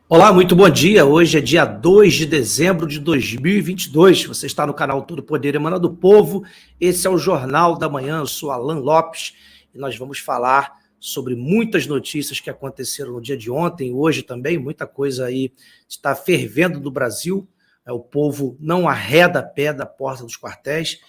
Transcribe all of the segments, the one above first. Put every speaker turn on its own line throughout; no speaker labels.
Olá, muito bom dia. Hoje é dia 2 de dezembro de 2022. Você está no canal Todo Poder Emana do Povo. Esse é o Jornal da Manhã. Eu sou Alan Lopes e nós vamos falar sobre muitas notícias que aconteceram no dia de ontem, hoje também. Muita coisa aí está fervendo no Brasil. O povo não arreda pé da porta dos quartéis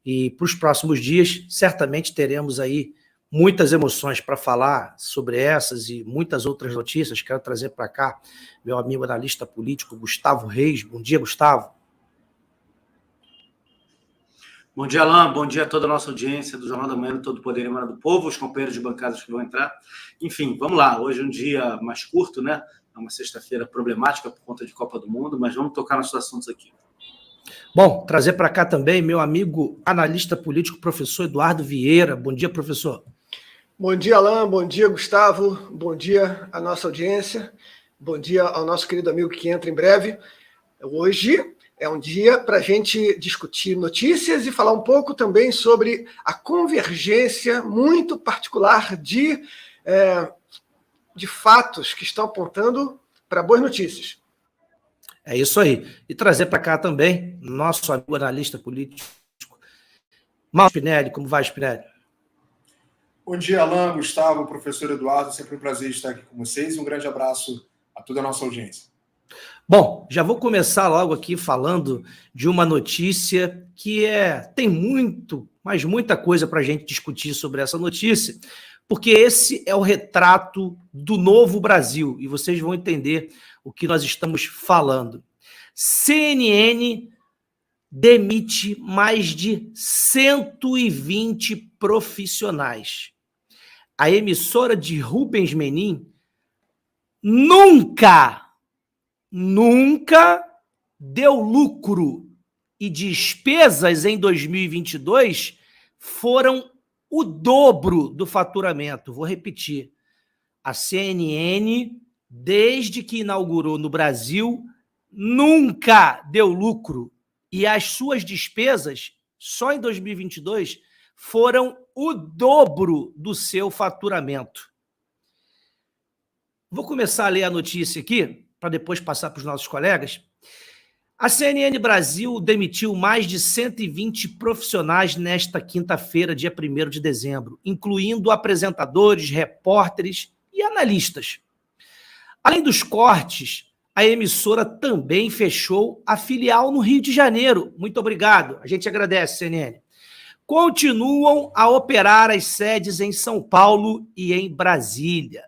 e para os próximos dias certamente teremos aí muitas emoções para falar sobre essas e muitas outras notícias. Quero trazer para cá meu amigo analista político Gustavo Reis. Bom dia, Gustavo.
Bom dia, Alain. Bom dia a toda a nossa audiência do Jornal da Manhã, do Todo Poder Emana do Povo, os companheiros de bancadas que vão entrar. Enfim, vamos lá. Hoje é um dia mais curto, né? É uma sexta-feira problemática por conta de Copa do Mundo, mas vamos tocar nossos assuntos aqui.
Bom, trazer para cá também meu amigo analista político, professor Eduardo Vieira. Bom dia, professor.
Bom dia, Alain. Bom dia, Gustavo. Bom dia à nossa audiência. Bom dia ao nosso querido amigo que entra em breve. Hoje é um dia para a gente discutir notícias e falar um pouco também sobre a convergência muito particular de fatos que estão apontando para boas notícias.
É isso aí. E trazer para cá também nosso amigo analista político, Mauro Spinelli. Como vai, Spinelli?
Bom dia, Alain, Gustavo, professor Eduardo. Sempre um prazer estar aqui com vocês. Um grande abraço a toda a nossa audiência.
Bom, já vou começar logo aqui falando de uma notícia que tem muito, mas muita coisa para a gente discutir sobre essa notícia, porque esse é o retrato do novo Brasil e vocês vão entender o que nós estamos falando. CNN demite mais de 120 profissionais. A emissora de Rubens Menin nunca deu lucro e despesas em 2022 foram o dobro do faturamento. Vou repetir. A CNN, desde que inaugurou no Brasil, nunca deu lucro e as suas despesas, só em 2022, foram o dobro do seu faturamento. Vou começar a ler a notícia aqui, para depois passar para os nossos colegas. A CNN Brasil demitiu mais de 120 profissionais nesta quinta-feira, dia 1º de dezembro, incluindo apresentadores, repórteres e analistas. Além dos cortes, a emissora também fechou a filial no Rio de Janeiro. Muito obrigado, a gente agradece, CNN. Continuam a operar as sedes em São Paulo e em Brasília.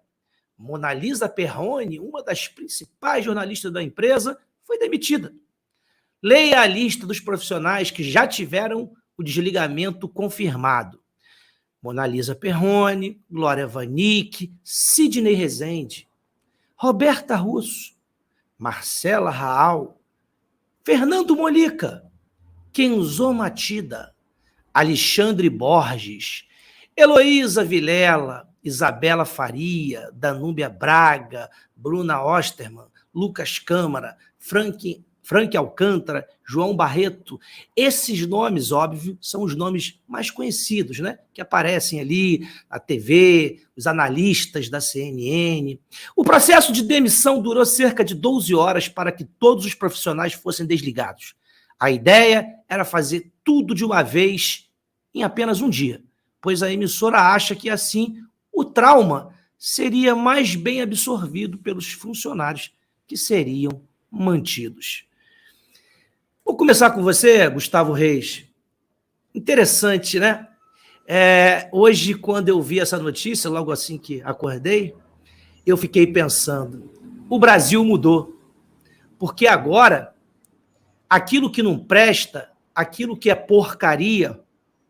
Monalisa Perrone, uma das principais jornalistas da empresa, foi demitida. Leia a lista dos profissionais que já tiveram o desligamento confirmado. Monalisa Perrone, Glória Vanik, Sidney Rezende, Roberta Russo, Marcela Raal, Fernando Molica, Kenzo Matida, Alexandre Borges, Heloísa Vilela, Isabela Faria, Danúbia Braga, Bruna Osterman, Lucas Câmara, Frank Alcântara, João Barreto. Esses nomes, óbvio, são os nomes mais conhecidos, né? Que aparecem ali na TV, os analistas da CNN. O processo de demissão durou cerca de 12 horas para que todos os profissionais fossem desligados. A ideia era fazer tudo de uma vez em apenas um dia, pois a emissora acha que assim o trauma seria mais bem absorvido pelos funcionários que seriam mantidos. Vou começar com você, Gustavo Reis. Interessante, né? Hoje, quando eu vi essa notícia, logo assim que acordei, eu fiquei pensando, o Brasil mudou. Porque agora, aquilo que não presta, aquilo que é porcaria,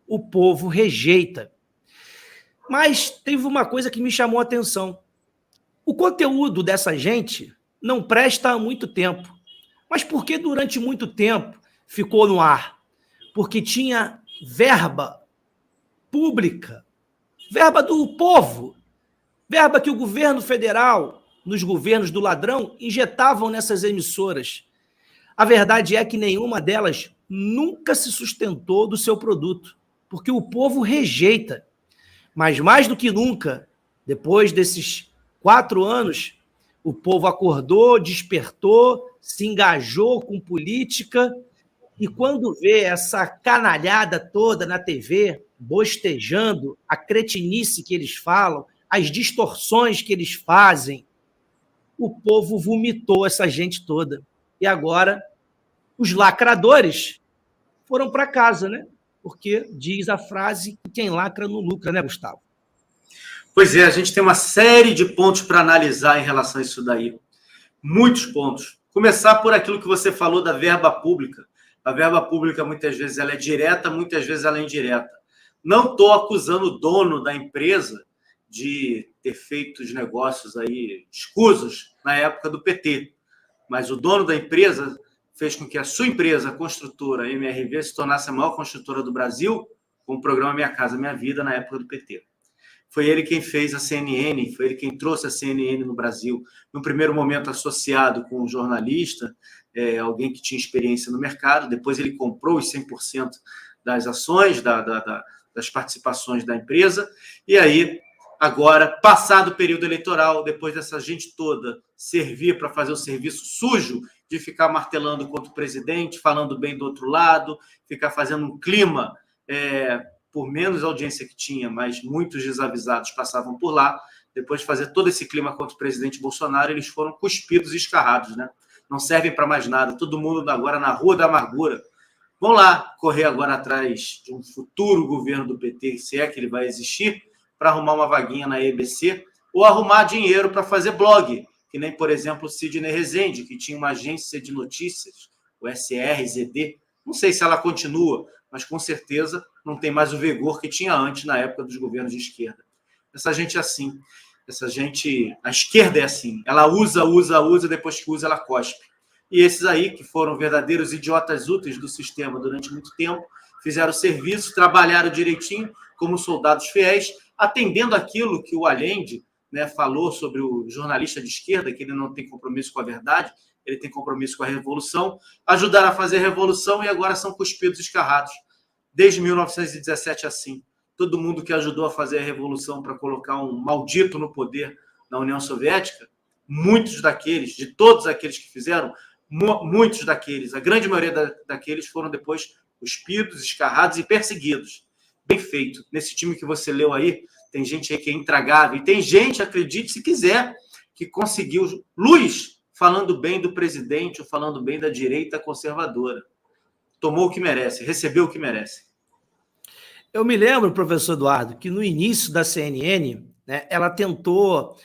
o povo rejeita. Mas teve uma coisa que me chamou a atenção. O conteúdo dessa gente não presta há muito tempo. Mas por que durante muito tempo ficou no ar? Porque tinha verba pública, verba do povo, verba que o governo federal, nos governos do ladrão, injetavam nessas emissoras. A verdade é que nenhuma delas nunca se sustentou do seu produto, porque o povo rejeita. Mas mais do que nunca, depois desses 4 anos, O povo acordou, despertou, se engajou com política, e quando vê essa canalhada toda na TV, bostejando, a cretinice que eles falam, as distorções que eles fazem, o povo vomitou essa gente toda. E agora, os lacradores foram para casa, né? Porque diz a frase que quem lacra não lucra, né, Gustavo?
Pois é, a gente tem uma série de pontos para analisar em relação a isso daí. Muitos pontos. Começar por aquilo que você falou da verba pública. A verba pública, muitas vezes, ela é direta, muitas vezes ela é indireta. Não estou acusando o dono da empresa de ter feito os negócios aí escusos na época do PT, mas o dono da empresa fez com que a sua empresa, a construtora MRV, se tornasse a maior construtora do Brasil com o programa Minha Casa Minha Vida na época do PT. Foi ele quem fez a CNN, foi ele quem trouxe a CNN no Brasil, no primeiro momento associado com um jornalista, alguém que tinha experiência no mercado, depois ele comprou os 100% das ações, das participações da empresa, e aí, agora, passado o período eleitoral, depois dessa gente toda servir para fazer o serviço sujo, de ficar martelando contra o presidente, falando bem do outro lado, ficar fazendo um clima... por menos audiência que tinha, mas muitos desavisados passavam por lá, depois de fazer todo esse clima contra o presidente Bolsonaro, eles foram cuspidos e escarrados, né? Não servem para mais nada, todo mundo agora na Rua da Amargura. Vão lá correr agora atrás de um futuro governo do PT, se é que ele vai existir, para arrumar uma vaguinha na EBC, ou arrumar dinheiro para fazer blog, que nem, por exemplo, o Sidney Rezende, que tinha uma agência de notícias, o SRZD, não sei se ela continua, mas com certeza não tem mais o vigor que tinha antes, na época dos governos de esquerda. Essa gente é assim. A esquerda é assim. Ela usa, depois que usa, ela cospe. E esses aí, que foram verdadeiros idiotas úteis do sistema durante muito tempo, fizeram serviço, trabalharam direitinho, como soldados fiéis, atendendo aquilo que o Allende, né, falou sobre o jornalista de esquerda, que ele não tem compromisso com a verdade, ele tem compromisso com a revolução, ajudaram a fazer a revolução e agora são cuspidos e escarrados. Desde 1917 assim. Todo mundo que ajudou a fazer a revolução para colocar um maldito no poder na União Soviética, muitos daqueles, de todos aqueles que fizeram, muitos daqueles, a grande maioria daqueles foram depois cuspidos, escarrados e perseguidos. Bem feito. Nesse time que você leu aí, tem gente aí que é intragável, e tem gente, acredite se quiser, que conseguiu luz falando bem do presidente ou falando bem da direita conservadora. Tomou o que merece, recebeu o que merece.
Eu me lembro, professor Eduardo, que no início da CNN, né, ela tentou,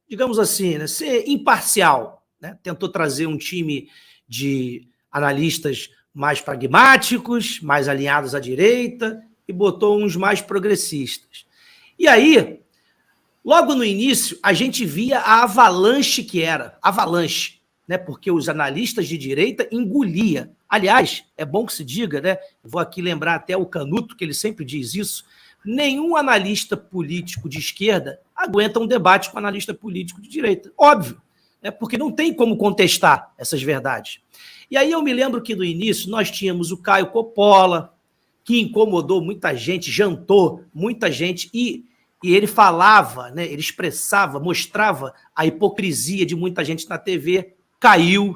digamos assim, né, ser imparcial, né? Tentou trazer um time de analistas mais pragmáticos, mais alinhados à direita, e botou uns mais progressistas. E aí, logo no início, a gente via a avalanche que era, avalanche, né? Porque os analistas de direita engolia. Aliás, é bom que se diga, né? Vou aqui lembrar até o Canuto, que ele sempre diz isso, nenhum analista político de esquerda aguenta um debate com um analista político de direita. Óbvio, né? Porque não tem como contestar essas verdades. E aí eu me lembro que no início nós tínhamos o Caio Coppola, que incomodou muita gente, jantou muita gente, e ele falava, né? Ele expressava, mostrava a hipocrisia de muita gente na TV, caiu.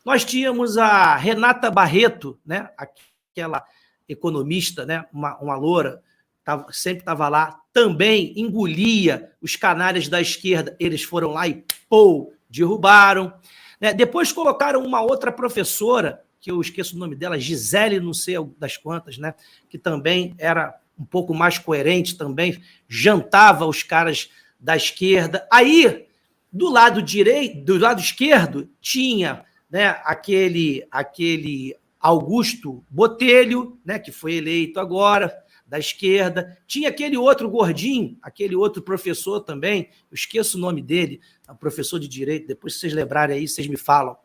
Nós tínhamos a Renata Barreto, né? Aquela economista, né? Uma loura, sempre estava lá, também engolia os canalhas da esquerda, eles foram lá e derrubaram. Né? Depois colocaram uma outra professora, que eu esqueço o nome dela, Gisele, não sei das quantas, né? Que também era um pouco mais coerente, também jantava os caras da esquerda. Aí, do lado direito, do lado esquerdo, tinha, né, aquele Augusto Botelho, né, que foi eleito agora, da esquerda. Tinha aquele outro gordinho, aquele outro professor também, eu esqueço o nome dele, professor de direito, depois se vocês lembrarem aí, vocês me falam.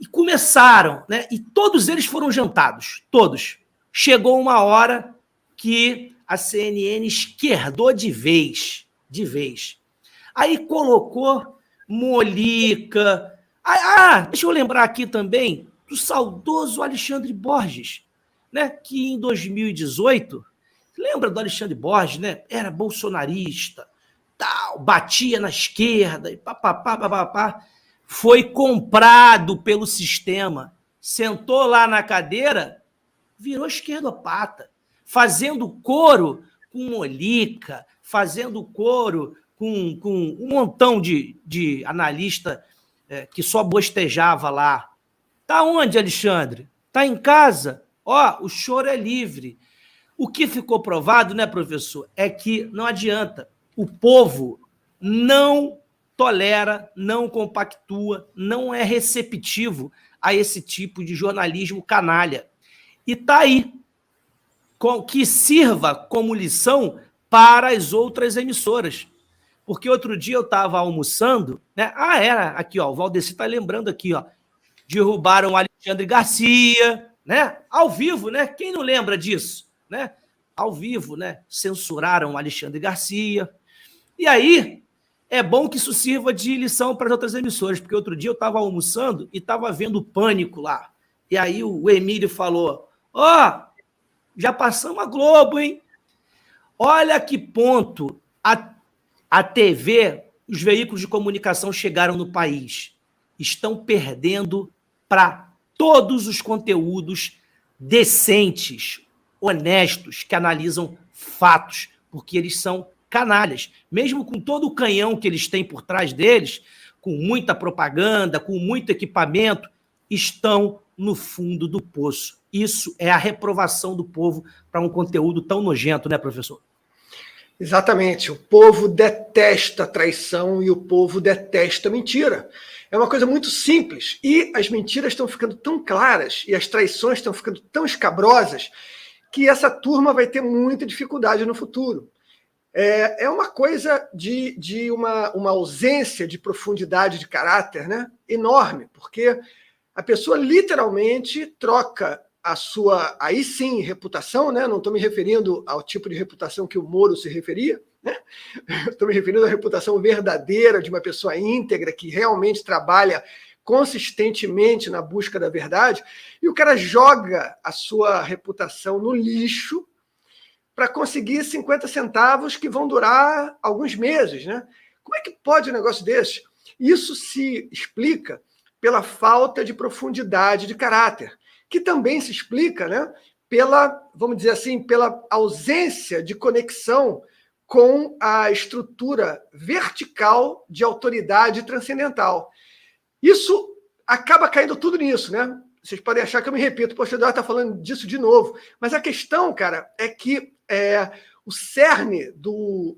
E começaram, né, e todos eles foram jantados, todos. Chegou uma hora que a CNN esquerdou de vez. Aí colocou Molica. Deixa eu lembrar aqui também do saudoso Alexandre Borges, né? Que em 2018, lembra do Alexandre Borges, né? Era bolsonarista, tal, batia na esquerda, e papapá, foi comprado pelo sistema, sentou lá na cadeira, virou esquerdopata, fazendo coro com Molica, fazendo coro com um montão de analista que só bostejava lá. Tá onde, Alexandre? Tá em casa? Ó, o choro é livre. O que ficou provado, né, professor, é que não adianta. O povo não tolera, não compactua, não é receptivo a esse tipo de jornalismo canalha. E tá aí, que sirva como lição para as outras emissoras. Porque outro dia eu estava almoçando, né? Era aqui, ó, o Valdeci está lembrando aqui, ó. Derrubaram o Alexandre Garcia, né? Ao vivo, né? Quem não lembra disso, né? Ao vivo, né? Censuraram o Alexandre Garcia. E aí, é bom que isso sirva de lição para as outras emissoras, porque outro dia eu estava almoçando e estava vendo o Pânico lá. E aí o Emílio falou, já passamos a Globo, hein? Olha que ponto a TV, os veículos de comunicação chegaram no país. Estão perdendo para todos os conteúdos decentes, honestos, que analisam fatos, porque eles são canalhas. Mesmo com todo o canhão que eles têm por trás deles, com muita propaganda, com muito equipamento, estão no fundo do poço. Isso é a reprovação do povo para um conteúdo tão nojento, né, professor?
Exatamente. O povo detesta traição e o povo detesta mentira. É uma coisa muito simples. E as mentiras estão ficando tão claras e as traições estão ficando tão escabrosas que essa turma vai ter muita dificuldade no futuro. É uma coisa de uma ausência de profundidade de caráter, né, enorme, porque a pessoa literalmente troca a sua, aí sim, reputação, né? Não estou me referindo ao tipo de reputação que o Moro se referia, né? Estou me referindo à reputação verdadeira de uma pessoa íntegra que realmente trabalha consistentemente na busca da verdade, e o cara joga a sua reputação no lixo para conseguir 50 centavos que vão durar alguns meses, né? Como é que pode um negócio desse? Isso se explica pela falta de profundidade de caráter, que também se explica, né, pela, vamos dizer assim, pela ausência de conexão com a estrutura vertical de autoridade transcendental. Isso acaba caindo tudo nisso, né? Vocês podem achar que eu me repito, poxa, o Eduardo está falando disso de novo, mas a questão, cara, é que o cerne do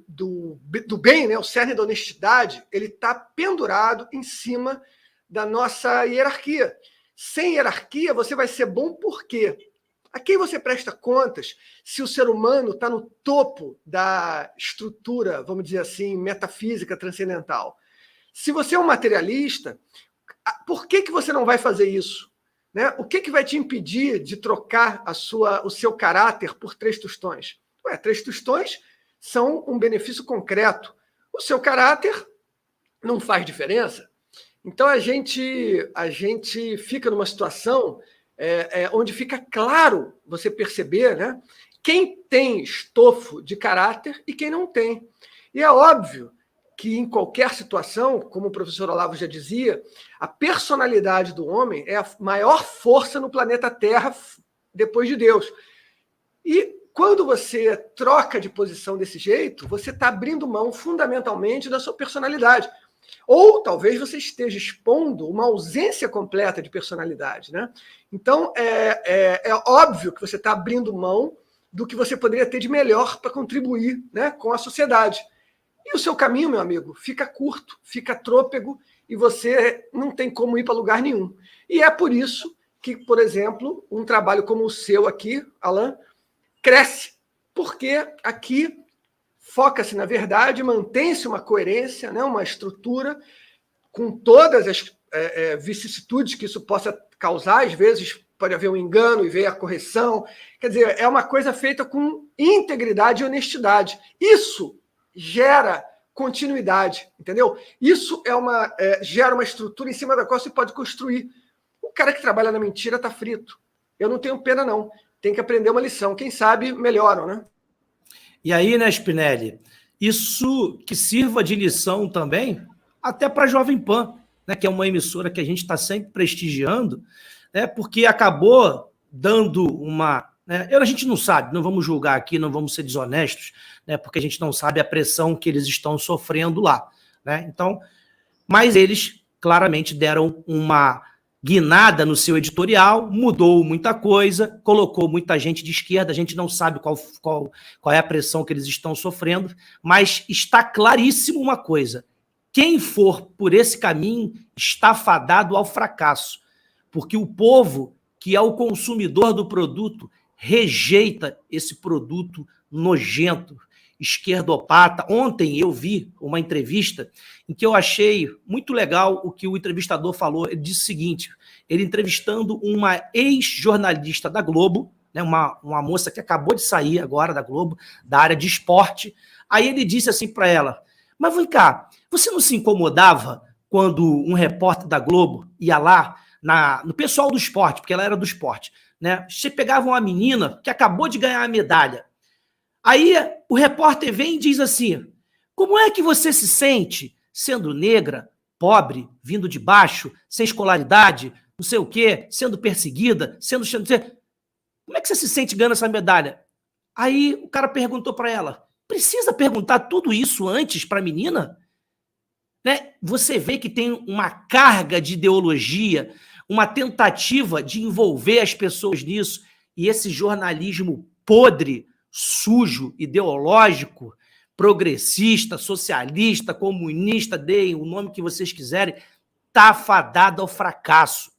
bem, né, o cerne da honestidade, ele está pendurado em cima da nossa hierarquia. Sem hierarquia, você vai ser bom por quê? A quem você presta contas se o ser humano está no topo da estrutura, vamos dizer assim, metafísica transcendental? Se você é um materialista, por que você não vai fazer isso? Né? O que vai te impedir de trocar o seu caráter por 3 tostões? 3 tostões são um benefício concreto. O seu caráter não faz diferença. Então, a gente fica numa situação onde fica claro você perceber, né, quem tem estofo de caráter e quem não tem. E é óbvio que, em qualquer situação, como o professor Olavo já dizia, a personalidade do homem é a maior força no planeta Terra depois de Deus. E quando você troca de posição desse jeito, você está abrindo mão fundamentalmente da sua personalidade. Ou talvez você esteja expondo uma ausência completa de personalidade, né? Então, é óbvio que você está abrindo mão do que você poderia ter de melhor para contribuir, né, com a sociedade. E o seu caminho, meu amigo, fica curto, fica trôpego e você não tem como ir para lugar nenhum. E é por isso que, por exemplo, um trabalho como o seu aqui, Alan, cresce, porque aqui foca-se na verdade, mantém-se uma coerência, né, uma estrutura, com todas as vicissitudes que isso possa causar. Às vezes pode haver um engano e ver a correção. Quer dizer, é uma coisa feita com integridade e honestidade. Isso gera continuidade, entendeu? Isso gera uma estrutura em cima da qual você pode construir. O cara que trabalha na mentira está frito. Eu não tenho pena, não. Tem que aprender uma lição. Quem sabe melhoram, né?
E aí, né, Spinelli, Isso que sirva de lição também até para a Jovem Pan, né, que é uma emissora que a gente está sempre prestigiando, né, porque acabou dando uma... Né, a gente não sabe, não vamos julgar aqui, não vamos ser desonestos, né, porque a gente não sabe a pressão que eles estão sofrendo lá. Né? Então, mas eles claramente deram uma guinada no seu editorial, mudou muita coisa, colocou muita gente de esquerda, a gente não sabe qual é a pressão que eles estão sofrendo, mas está claríssimo uma coisa: quem for por esse caminho está fadado ao fracasso, porque o povo, que é o consumidor do produto, rejeita esse produto nojento, esquerdopata. Ontem eu vi uma entrevista em que eu achei muito legal o que o entrevistador falou. Ele disse o seguinte, ele entrevistando uma ex-jornalista da Globo, né, uma moça que acabou de sair agora da Globo, da área de esporte. Aí ele disse assim para ela, mas vem cá, você não se incomodava quando um repórter da Globo ia lá no pessoal do esporte, porque ela era do esporte, né? Você pegava uma menina que acabou de ganhar a medalha. Aí o repórter vem e diz assim, como é que você se sente sendo negra, pobre, vindo de baixo, sem escolaridade, não sei o quê, sendo perseguida, como é que você se sente ganhando essa medalha? Aí o cara perguntou para ela, precisa perguntar tudo isso antes para a menina? Né? Você vê que tem uma carga de ideologia, uma tentativa de envolver as pessoas nisso, e esse jornalismo podre, sujo, ideológico, progressista, socialista, comunista, deem o nome que vocês quiserem, está fadado ao fracasso.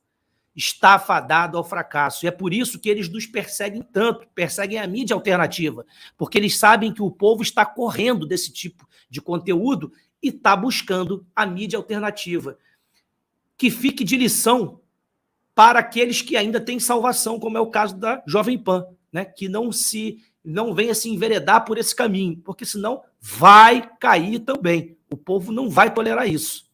Está fadado ao fracasso. E é por isso que eles nos perseguem tanto, perseguem a mídia alternativa, porque eles sabem que o povo está correndo desse tipo de conteúdo e está buscando a mídia alternativa. Que fique de lição para aqueles que ainda têm salvação, como é o caso da Jovem Pan, né? Que não venha se enveredar por esse caminho, porque senão vai cair também. O povo não vai tolerar isso.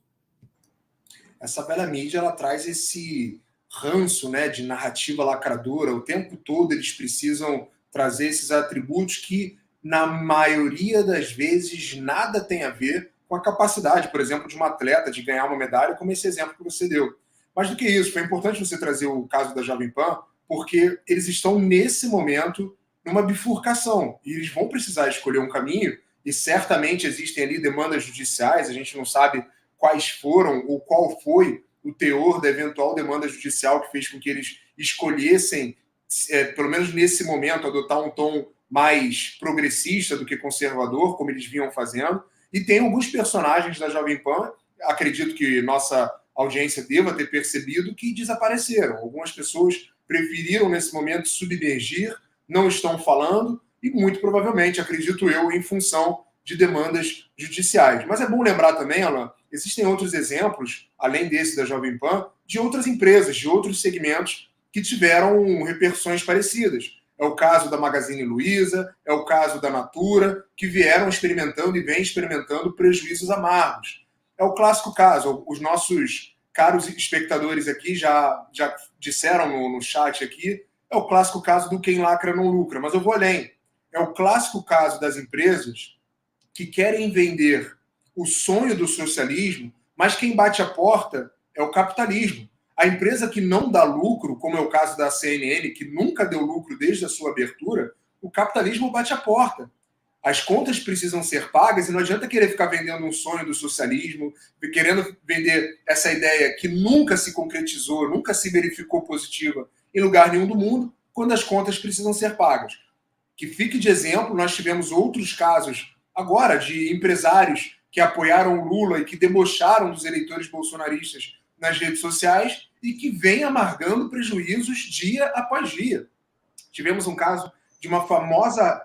Essa velha mídia, ela traz esse ranço, né, de narrativa lacradora. O tempo todo eles precisam trazer esses atributos que, na maioria das vezes, nada tem a ver com a capacidade, por exemplo, de um atleta de ganhar uma medalha, como esse exemplo que você deu. Mais do que isso, foi importante você trazer o caso da Jovem Pan, porque eles estão, nesse momento, numa bifurcação. E eles vão precisar escolher um caminho, e certamente existem ali demandas judiciais, a gente não sabe quais foram ou qual foi o teor da eventual demanda judicial que fez com que eles escolhessem, pelo menos nesse momento, adotar um tom mais progressista do que conservador, como eles vinham fazendo. E tem alguns personagens da Jovem Pan, acredito que nossa audiência deva ter percebido, que desapareceram. Algumas pessoas preferiram, nesse momento, submergir, não estão falando, e muito provavelmente, acredito eu, em função de demandas judiciais. Mas é bom lembrar também, Alan, existem outros exemplos, além desse da Jovem Pan, de outras empresas, de outros segmentos que tiveram repercussões parecidas. É o caso da Magazine Luiza, é o caso da Natura, que vieram experimentando e vêm experimentando prejuízos amargos. É o clássico caso, os nossos caros espectadores aqui já disseram no chat aqui, é o clássico caso do quem lacra não lucra, mas eu vou além. É o clássico caso das empresas que querem vender o sonho do socialismo, mas quem bate a porta é o capitalismo. A empresa que não dá lucro, como é o caso da CNN, que nunca deu lucro desde a sua abertura, o capitalismo bate a porta. As contas precisam ser pagas e não adianta querer ficar vendendo um sonho do socialismo, querendo vender essa ideia que nunca se concretizou, nunca se verificou positiva em lugar nenhum do mundo, quando as contas precisam ser pagas. Que fique de exemplo, nós tivemos outros casos agora de empresários que apoiaram o Lula e que debocharam dos eleitores bolsonaristas nas redes sociais e que vêm amargando prejuízos dia após dia. Tivemos um caso de uma famosa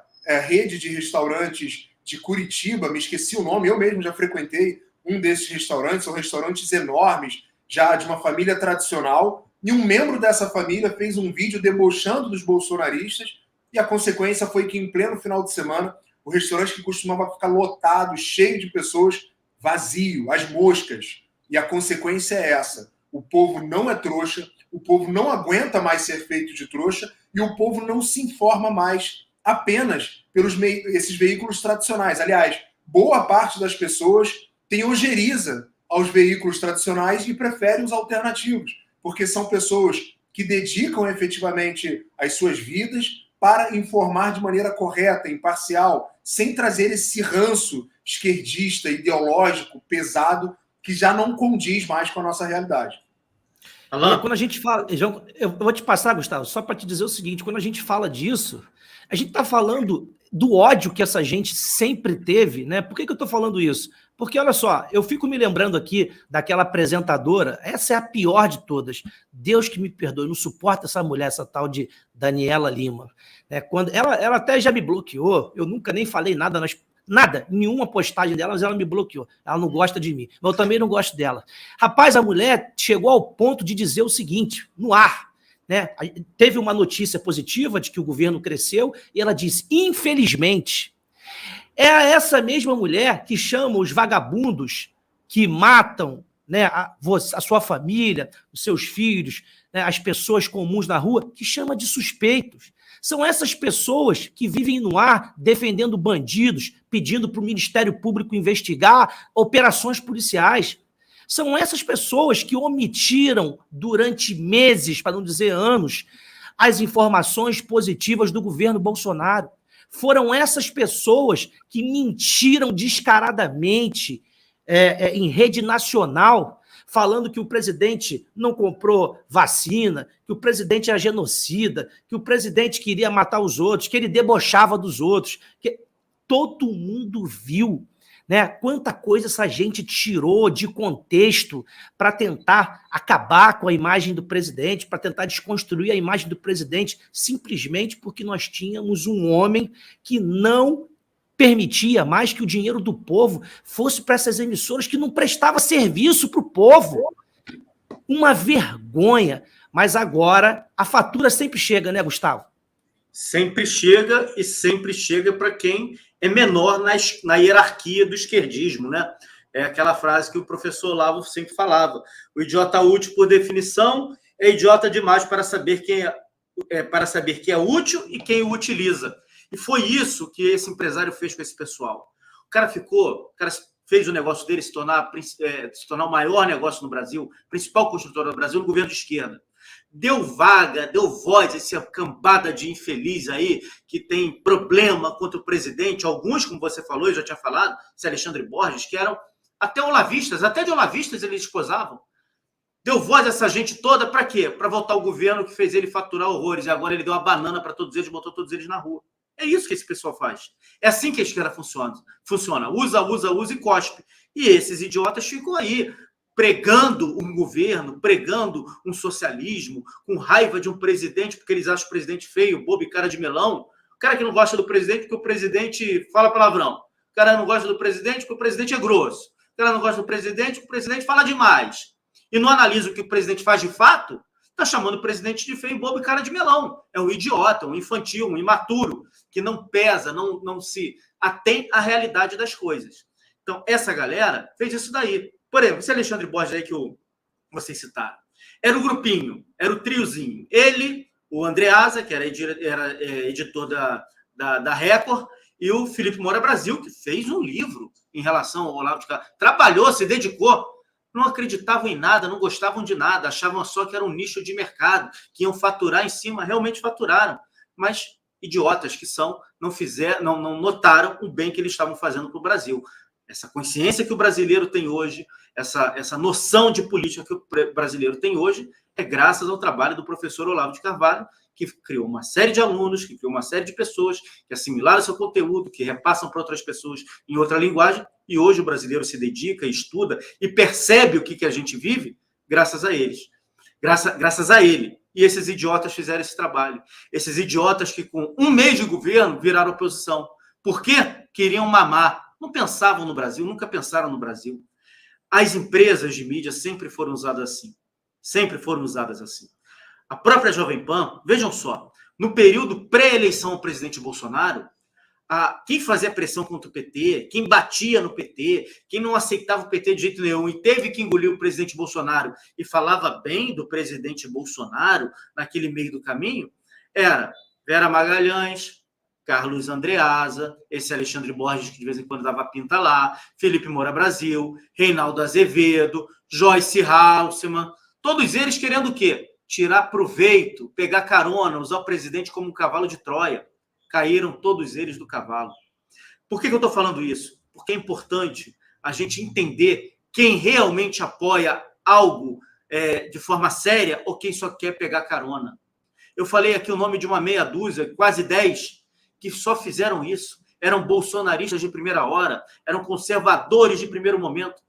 rede de restaurantes de Curitiba, me esqueci o nome, eu mesmo já frequentei um desses restaurantes, são restaurantes enormes, já de uma família tradicional, e um membro dessa família fez um vídeo debochando dos bolsonaristas, e a consequência foi que, em pleno final de semana, o restaurante que costumava ficar lotado, cheio de pessoas, vazio, as moscas. E a consequência é essa. O povo não é trouxa, o povo não aguenta mais ser feito de trouxa e o povo não se informa mais apenas pelos esses veículos tradicionais. Aliás, boa parte das pessoas tem ojeriza aos veículos tradicionais e prefere os alternativos, porque são pessoas que dedicam efetivamente as suas vidas para informar de maneira correta, imparcial, sem trazer esse ranço esquerdista, ideológico, pesado, que já não condiz mais com a nossa realidade.
Quando a gente fala... Eu vou te passar, Gustavo, só para te dizer o seguinte, quando a gente fala disso, a gente está falando do ódio que essa gente sempre teve, né? Por que eu estou falando isso? Porque, olha só, eu fico me lembrando aqui daquela apresentadora, essa é a pior de todas. Deus que me perdoe, eu não suporto essa mulher, essa tal de Daniela Lima. Né? Quando ela até já me bloqueou, eu nunca nem falei nada, nenhuma postagem dela, mas ela me bloqueou. Ela não gosta de mim, mas eu também não gosto dela. Rapaz, a mulher chegou ao ponto de dizer o seguinte, no ar, né? Teve uma notícia positiva de que o governo cresceu e ela disse, infelizmente, é essa mesma mulher que chama os vagabundos que matam, né, a sua família, os seus filhos, né, as pessoas comuns na rua, que chama de suspeitos. São essas pessoas que vivem no ar defendendo bandidos, pedindo para o Ministério Público investigar operações policiais. São essas pessoas que omitiram durante meses, para não dizer anos, as informações positivas do governo Bolsonaro. Foram essas pessoas que mentiram descaradamente em rede nacional, falando que o presidente não comprou vacina, que o presidente era genocida, que o presidente queria matar os outros, que ele debochava dos outros. Que todo mundo viu, né, quanta coisa essa gente tirou de contexto para tentar acabar com a imagem do presidente, para tentar desconstruir a imagem do presidente, simplesmente porque nós tínhamos um homem que não permitia mais que o dinheiro do povo fosse para essas emissoras que não prestava serviço para o povo. Uma vergonha. Mas agora a fatura sempre chega, né, Gustavo?
Sempre chega e sempre chega para quem é menor na hierarquia do esquerdismo, né? É aquela frase que o professor Olavo sempre falava. O idiota útil, por definição, é idiota demais para saber quem é útil e quem o utiliza. E foi isso que esse empresário fez com esse pessoal. O cara fez o negócio dele se tornar o maior negócio no Brasil, principal construtor do Brasil, no governo de esquerda. Deu vaga, deu voz a essa cambada de infeliz aí, que tem problema contra o presidente. Alguns, como você falou, eu já tinha falado, esse Alexandre Borges, que eram até olavistas, até de olavistas eles esposavam. Deu voz a essa gente toda para quê? Para voltar ao governo que fez ele faturar horrores. E agora ele deu uma banana para todos eles, botou todos eles na rua. É isso que esse pessoal faz. É assim que a esquerda funciona. Usa e cospe. E esses idiotas ficam aí, pregando um governo, pregando um socialismo, com raiva de um presidente, porque eles acham o presidente feio, bobo e cara de melão. O cara que não gosta do presidente porque o presidente fala palavrão. O cara não gosta do presidente porque o presidente é grosso. O cara não gosta do presidente porque o presidente fala demais. E não analisa o que o presidente faz de fato, está chamando o presidente de feio, bobo e cara de melão. É um idiota, um infantil, um imaturo, que não pesa, não se atém à realidade das coisas. Então, essa galera fez isso daí. Por exemplo, esse Alexandre Borges aí que vocês citaram, era o grupinho, era o triozinho. Ele, o Andreasa, que era editor da Record, e o Felipe Moura Brasil, que fez um livro em relação ao Olavo de Carvalho. Trabalhou, se dedicou. Não acreditavam em nada, não gostavam de nada, achavam só que era um nicho de mercado, que iam faturar em cima, realmente faturaram. Mas idiotas que são, não notaram o bem que eles estavam fazendo para o Brasil. Essa consciência que o brasileiro tem hoje, essa noção de política que o brasileiro tem hoje, é graças ao trabalho do professor Olavo de Carvalho, que criou uma série de alunos, que criou uma série de pessoas que assimilaram seu conteúdo, que repassam para outras pessoas em outra linguagem, e hoje o brasileiro se dedica, estuda e percebe o que a gente vive graças a eles. Graças a ele. E esses idiotas fizeram esse trabalho. Esses idiotas que com um mês de governo viraram oposição. Por quê? Queriam mamar. Não pensavam no Brasil, nunca pensaram no Brasil. As empresas de mídia sempre foram usadas assim. Sempre foram usadas assim. A própria Jovem Pan, vejam só, no período pré-eleição ao presidente Bolsonaro, quem fazia pressão contra o PT, quem batia no PT, quem não aceitava o PT de jeito nenhum e teve que engolir o presidente Bolsonaro e falava bem do presidente Bolsonaro naquele meio do caminho, era Vera Magalhães, Carlos Andreasa, esse Alexandre Borges, que de vez em quando dava pinta lá, Felipe Moura Brasil, Reinaldo Azevedo, Joyce Halsemann, todos eles querendo o quê? Tirar proveito, pegar carona, usar o presidente como um cavalo de Troia. Caíram todos eles do cavalo. Por que eu estou falando isso? Porque é importante a gente entender quem realmente apoia algo de forma séria ou quem só quer pegar carona. Eu falei aqui o nome de uma meia dúzia, quase 10, que só fizeram isso. Eram bolsonaristas de primeira hora, eram conservadores de primeiro momento.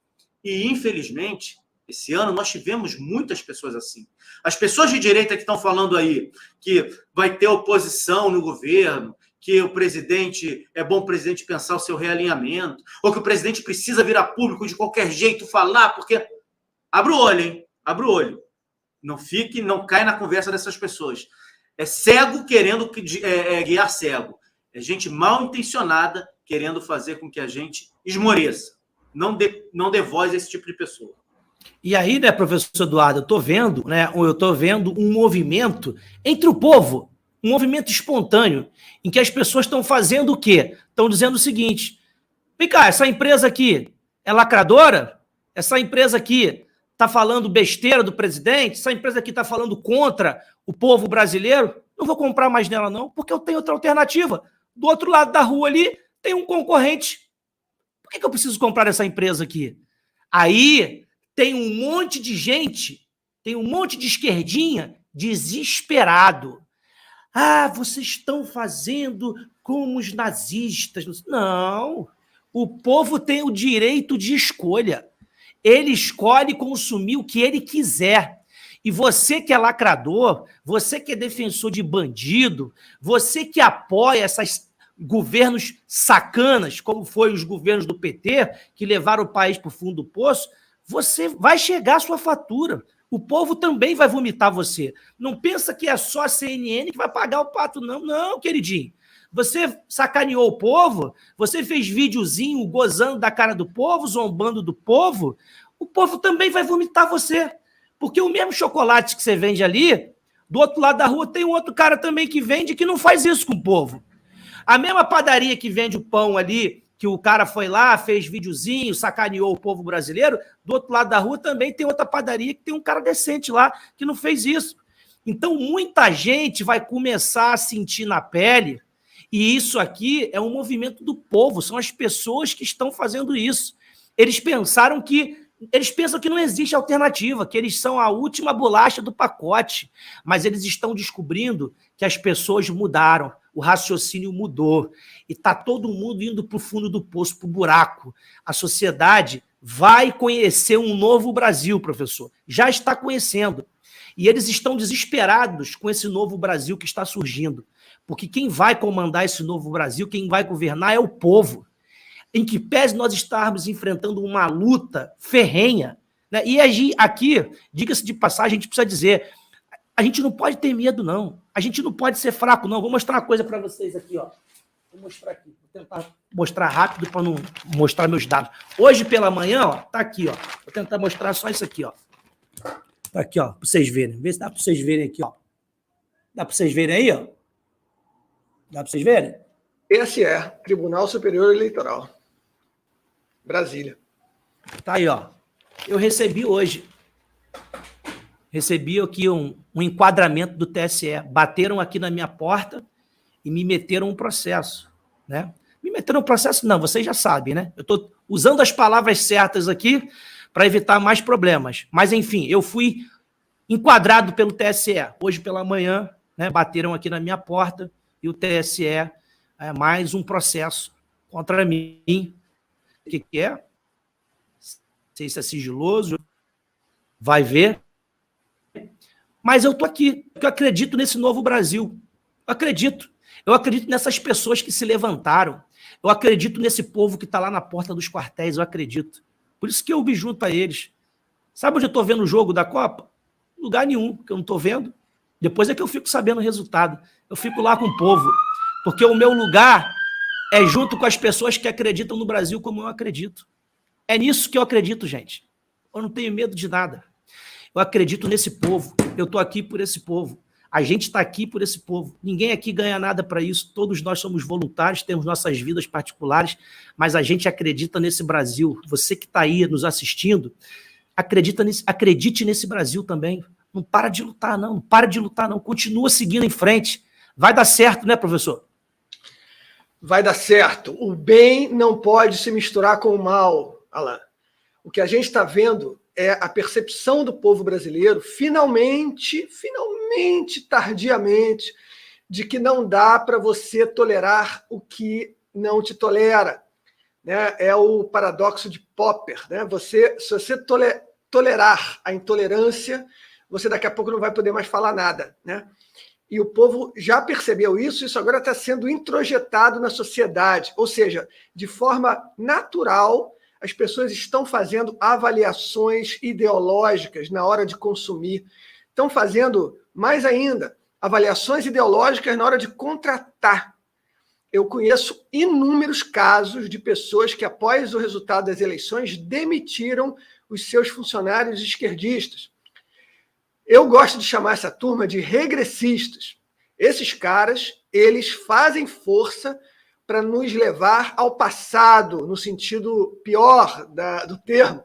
E, infelizmente, esse ano nós tivemos muitas pessoas assim. As pessoas de direita que estão falando aí que vai ter oposição no governo, que o presidente, é bom o presidente pensar o seu realinhamento, ou que o presidente precisa vir a público de qualquer jeito falar, porque... Abre o olho, hein? Abre o olho. Não cai na conversa dessas pessoas. É cego querendo guiar cego. É gente mal intencionada querendo fazer com que a gente esmoreça. Não dê voz a esse tipo de pessoa.
E aí, né, professor Eduardo, eu estou vendo um movimento entre o povo, um movimento espontâneo, em que as pessoas estão fazendo o quê? Estão dizendo o seguinte: vem cá, essa empresa aqui é lacradora? Essa empresa aqui está falando besteira do presidente? Essa empresa aqui está falando contra o povo brasileiro? Não vou comprar mais nela não, porque eu tenho outra alternativa. Do outro lado da rua ali tem um concorrente. Por que eu preciso comprar essa empresa aqui? Aí tem um monte de gente, tem um monte de esquerdinha desesperado. Ah, vocês estão fazendo como os nazistas. Não, o povo tem o direito de escolha. Ele escolhe consumir o que ele quiser. E você que é lacrador, você que é defensor de bandido, você que apoia esses governos sacanas, como foi os governos do PT, que levaram o país para o fundo do poço, você vai chegar a sua fatura. O povo também vai vomitar você. Não pensa que é só a CNN que vai pagar o pato, não. Não, queridinho. Você sacaneou o povo, você fez videozinho gozando da cara do povo, zombando do povo, o povo também vai vomitar você. Porque o mesmo chocolate que você vende ali, do outro lado da rua tem um outro cara também que vende que não faz isso com o povo. A mesma padaria que vende o pão ali, que o cara foi lá, fez videozinho, sacaneou o povo brasileiro, do outro lado da rua também tem outra padaria que tem um cara decente lá que não fez isso. Então, muita gente vai começar a sentir na pele, e isso aqui é um movimento do povo, são as pessoas que estão fazendo isso. Eles pensam que não existe alternativa, que eles são a última bolacha do pacote, mas eles estão descobrindo que as pessoas mudaram, o raciocínio mudou, e está todo mundo indo para o fundo do poço, para o buraco. A sociedade vai conhecer um novo Brasil, professor, já está conhecendo, e eles estão desesperados com esse novo Brasil que está surgindo, porque quem vai comandar esse novo Brasil, quem vai governar é o povo, em que pese nós estarmos enfrentando uma luta ferrenha, né? E aqui, diga-se de passagem, a gente precisa dizer, a gente não pode ter medo, não. A gente não pode ser fraco, não. Vou mostrar uma coisa para vocês aqui, ó. Vou mostrar aqui. Vou tentar mostrar rápido para não mostrar meus dados. Hoje pela manhã, ó, tá aqui, ó. Vou tentar mostrar só isso aqui, ó. Tá aqui, ó, para vocês verem. Vê se dá para vocês verem aqui, ó. Dá para vocês verem aí, ó? Dá para vocês verem?
Esse é Tribunal Superior Eleitoral. Brasília.
Tá aí, ó. Eu recebi hoje. Recebi aqui um enquadramento do TSE. Bateram aqui na minha porta e me meteram um processo, né? Me meteram um processo? Não, vocês já sabem, né? Eu estou usando as palavras certas aqui para evitar mais problemas. Mas, enfim, eu fui enquadrado pelo TSE. Hoje pela manhã, né, bateram aqui na minha porta e o TSE mais um processo contra mim. O que é? Não sei se é sigiloso, vai ver. Mas eu estou aqui, porque eu acredito nesse novo Brasil. Eu acredito nessas pessoas que se levantaram. Eu acredito nesse povo que está lá na porta dos quartéis, eu acredito. Por isso que eu me junto a eles. Sabe onde eu estou vendo o jogo da Copa? Lugar nenhum, que eu não estou vendo. Depois é que eu fico sabendo o resultado. Eu fico lá com o povo. Porque o meu lugar é junto com as pessoas que acreditam no Brasil como eu acredito. É nisso que eu acredito, gente. Eu não tenho medo de nada. Eu acredito nesse povo. Eu estou aqui por esse povo. A gente está aqui por esse povo. Ninguém aqui ganha nada para isso. Todos nós somos voluntários, temos nossas vidas particulares, mas a gente acredita nesse Brasil. Você que está aí nos assistindo, acredite nesse Brasil também. Não para de lutar, não. Não para de lutar, não. Continua seguindo em frente. Vai dar certo, né, professor?
Vai dar certo. O bem não pode se misturar com o mal, Alan. O que a gente está vendo é a percepção do povo brasileiro, finalmente, tardiamente, de que não dá para você tolerar o que não te tolera. Né? É o paradoxo de Popper. Né? Se você tolerar a intolerância, você daqui a pouco não vai poder mais falar nada. Né? E o povo já percebeu isso agora está sendo introjetado na sociedade. Ou seja, de forma natural, as pessoas estão fazendo avaliações ideológicas na hora de consumir. Estão fazendo, mais ainda, avaliações ideológicas na hora de contratar. Eu conheço inúmeros casos de pessoas que, após o resultado das eleições, demitiram os seus funcionários esquerdistas. Eu gosto de chamar essa turma de regressistas. Esses caras, eles fazem força para nos levar ao passado, no sentido pior do termo,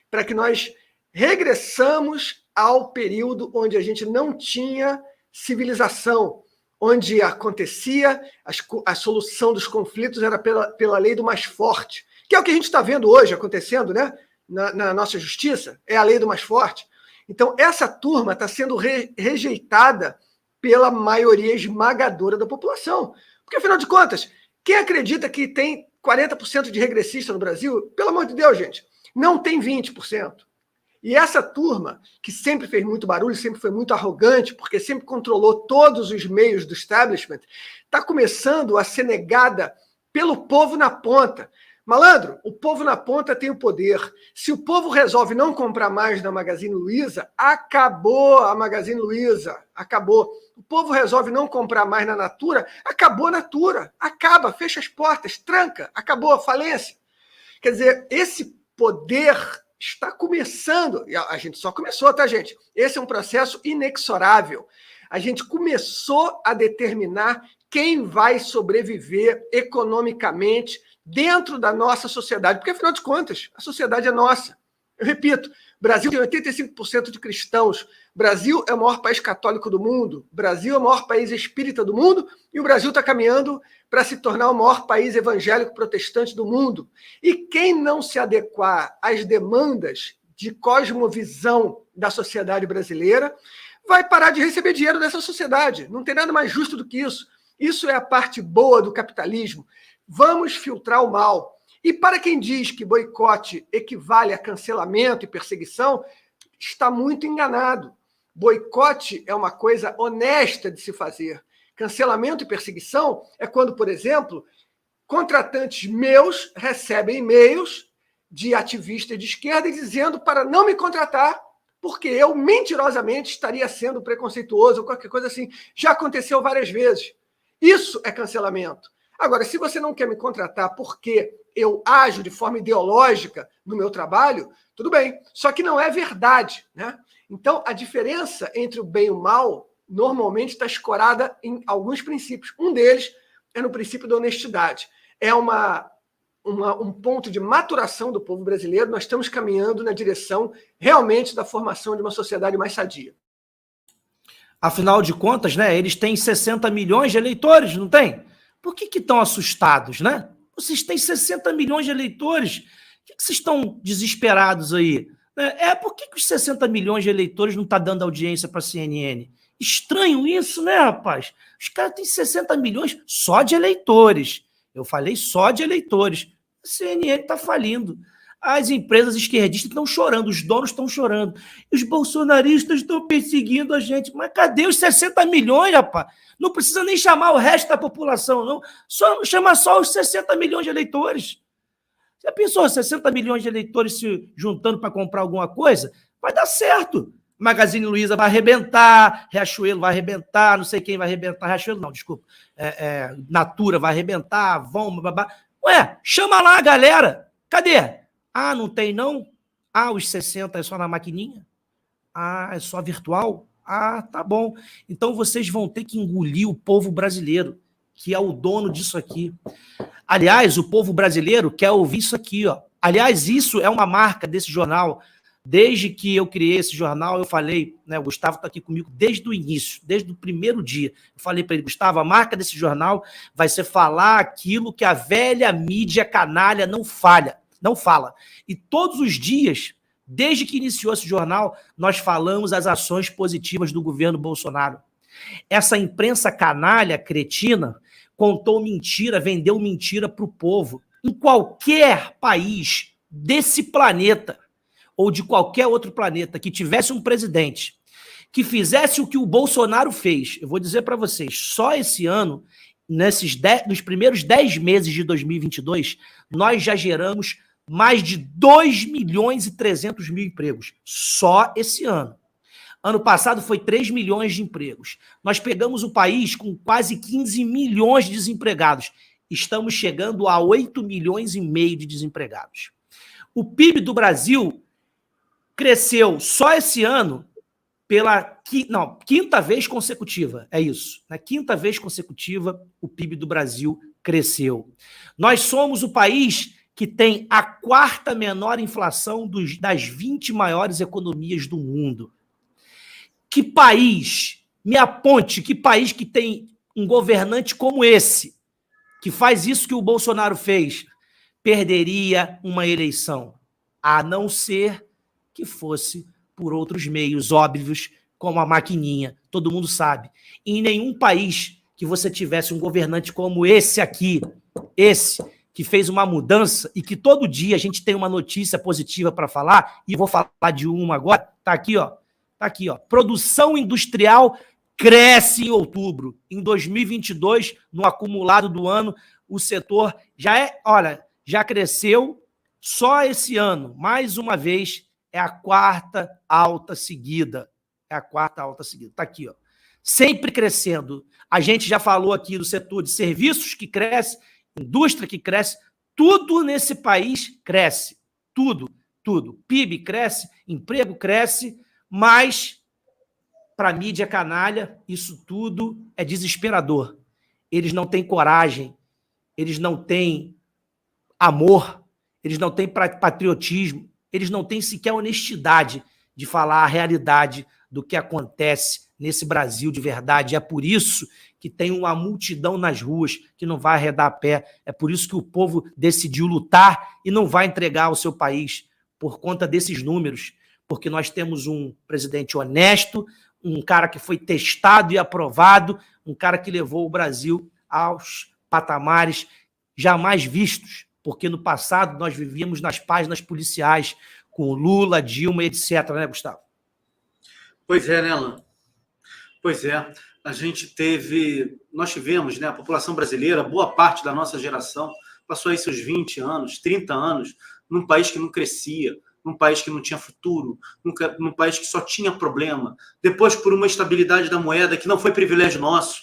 para que nós regressamos ao período onde a gente não tinha civilização, onde acontecia a solução dos conflitos era pela lei do mais forte, que é o que a gente está vendo hoje acontecendo, né? Na nossa justiça, é a lei do mais forte. Então, essa turma está sendo rejeitada pela maioria esmagadora da população. Porque, afinal de contas, quem acredita que tem 40% de regressista no Brasil, pelo amor de Deus, gente, não tem 20%. E essa turma, que sempre fez muito barulho, sempre foi muito arrogante, porque sempre controlou todos os meios do establishment, está começando a ser negada pelo povo na ponta. Malandro, o povo na ponta tem o poder. Se o povo resolve não comprar mais na Magazine Luiza, acabou a Magazine Luiza, acabou. O povo resolve não comprar mais na Natura, acabou a Natura, acaba, fecha as portas, tranca, acabou a falência. Quer dizer, esse poder está começando, a gente só começou, tá, gente? Esse é um processo inexorável. A gente começou a determinar quem vai sobreviver economicamente dentro da nossa sociedade, porque, afinal de contas, a sociedade é nossa. Eu repito, o Brasil tem 85% de cristãos, o Brasil é o maior país católico do mundo, o Brasil é o maior país espírita do mundo, e o Brasil está caminhando para se tornar o maior país evangélico protestante do mundo. E quem não se adequar às demandas de cosmovisão da sociedade brasileira vai parar de receber dinheiro dessa sociedade. Não tem nada mais justo do que isso. Isso é a parte boa do capitalismo. Vamos filtrar o mal. E para quem diz que boicote equivale a cancelamento e perseguição, está muito enganado. Boicote é uma coisa honesta de se fazer. Cancelamento e perseguição é quando, por exemplo, contratantes meus recebem e-mails de ativistas de esquerda dizendo para não me contratar, porque eu mentirosamente estaria sendo preconceituoso ou qualquer coisa assim. Já aconteceu várias vezes. Isso é cancelamento. Agora, se você não quer me contratar porque eu ajo de forma ideológica no meu trabalho, tudo bem. Só que não é verdade, né? Então, a diferença entre o bem e o mal normalmente está escorada em alguns princípios. Um deles é no princípio da honestidade. É um ponto de maturação do povo brasileiro. Nós estamos caminhando na direção realmente da formação de uma sociedade mais sadia.
Afinal de contas, né, eles têm 60 milhões de eleitores, não tem? Por que estão assustados, né? Vocês têm 60 milhões de eleitores. Por que vocês estão desesperados aí? Por que os 60 milhões de eleitores não estão dando audiência para a CNN? Estranho isso, né, rapaz? Os caras têm 60 milhões só de eleitores. Eu falei só de eleitores. A CNN está falindo. As empresas esquerdistas estão chorando, os donos estão chorando. Os bolsonaristas estão perseguindo a gente. Mas cadê os 60 milhões, rapaz? Não precisa nem chamar o resto da população, não. Chama só os 60 milhões de eleitores. Já pensou 60 milhões de eleitores se juntando para comprar alguma coisa? Vai dar certo. Magazine Luiza vai arrebentar, Riachuelo vai arrebentar, não sei quem vai arrebentar. Riachuelo não, desculpa. Natura vai arrebentar, babá. Ué, chama lá a galera. Cadê? Não tem não? Os 60 é só na maquininha? É só virtual? Ah, tá bom. Então vocês vão ter que engolir o povo brasileiro, que é o dono disso aqui. Aliás, o povo brasileiro quer ouvir isso aqui, ó. Aliás, isso é uma marca desse jornal. Desde que eu criei esse jornal, eu falei, né, o Gustavo está aqui comigo desde o início, desde o primeiro dia. Eu falei para ele, Gustavo, a marca desse jornal vai ser falar aquilo que a velha mídia canalha não fala. E todos os dias, desde que iniciou esse jornal, nós falamos as ações positivas do governo Bolsonaro. Essa imprensa canalha, cretina, contou mentira, vendeu mentira para o povo. Em qualquer país desse planeta, ou de qualquer outro planeta, que tivesse um presidente que fizesse o que o Bolsonaro fez, eu vou dizer para vocês, só esse ano, nos primeiros 10 meses de 2022, nós já geramos mais de 2.300.000 empregos. Só esse ano. Ano passado foi 3 milhões de empregos. Nós pegamos o país com quase 15 milhões de desempregados. Estamos chegando a 8,5 milhões de desempregados. O PIB do Brasil cresceu só esse ano pela quinta vez consecutiva. É isso. Na quinta vez consecutiva, o PIB do Brasil cresceu. Nós somos o país que tem a quarta menor inflação das 20 maiores economias do mundo. Que país, me aponte, que país que tem um governante como esse, que faz isso que o Bolsonaro fez, perderia uma eleição, a não ser que fosse por outros meios óbvios, como a maquininha, todo mundo sabe. Em nenhum país que você tivesse um governante como esse aqui, esse que fez uma mudança e que todo dia a gente tem uma notícia positiva para falar, e vou falar de uma agora, tá aqui, ó. Tá aqui, ó. Produção industrial cresce em outubro. Em 2022, no acumulado do ano, o setor já cresceu só esse ano, mais uma vez. É a quarta alta seguida. Está aqui, ó. Sempre crescendo. A gente já falou aqui do setor de serviços que cresce, indústria que cresce, tudo nesse país cresce. Tudo. PIB cresce, emprego cresce, mas para a mídia canalha, isso tudo é desesperador. Eles não têm coragem, eles não têm amor, eles não têm patriotismo, eles não têm sequer honestidade de falar a realidade do que acontece nesse Brasil de verdade. É por isso que tem uma multidão nas ruas que não vai arredar a pé. É por isso que o povo decidiu lutar e não vai entregar o seu país por conta desses números. Porque nós temos um presidente honesto, um cara que foi testado e aprovado, um cara que levou o Brasil aos patamares jamais vistos. Porque no passado nós vivíamos nas páginas policiais com Lula, Dilma, etc., né, Gustavo?
Pois é, né, Alan? Pois é. Nós tivemos, né, a população brasileira, boa parte da nossa geração, passou aí seus 20 anos, 30 anos, num país que não crescia, num país que não tinha futuro, num país que só tinha problema. Depois, por uma estabilidade da moeda que não foi privilégio nosso,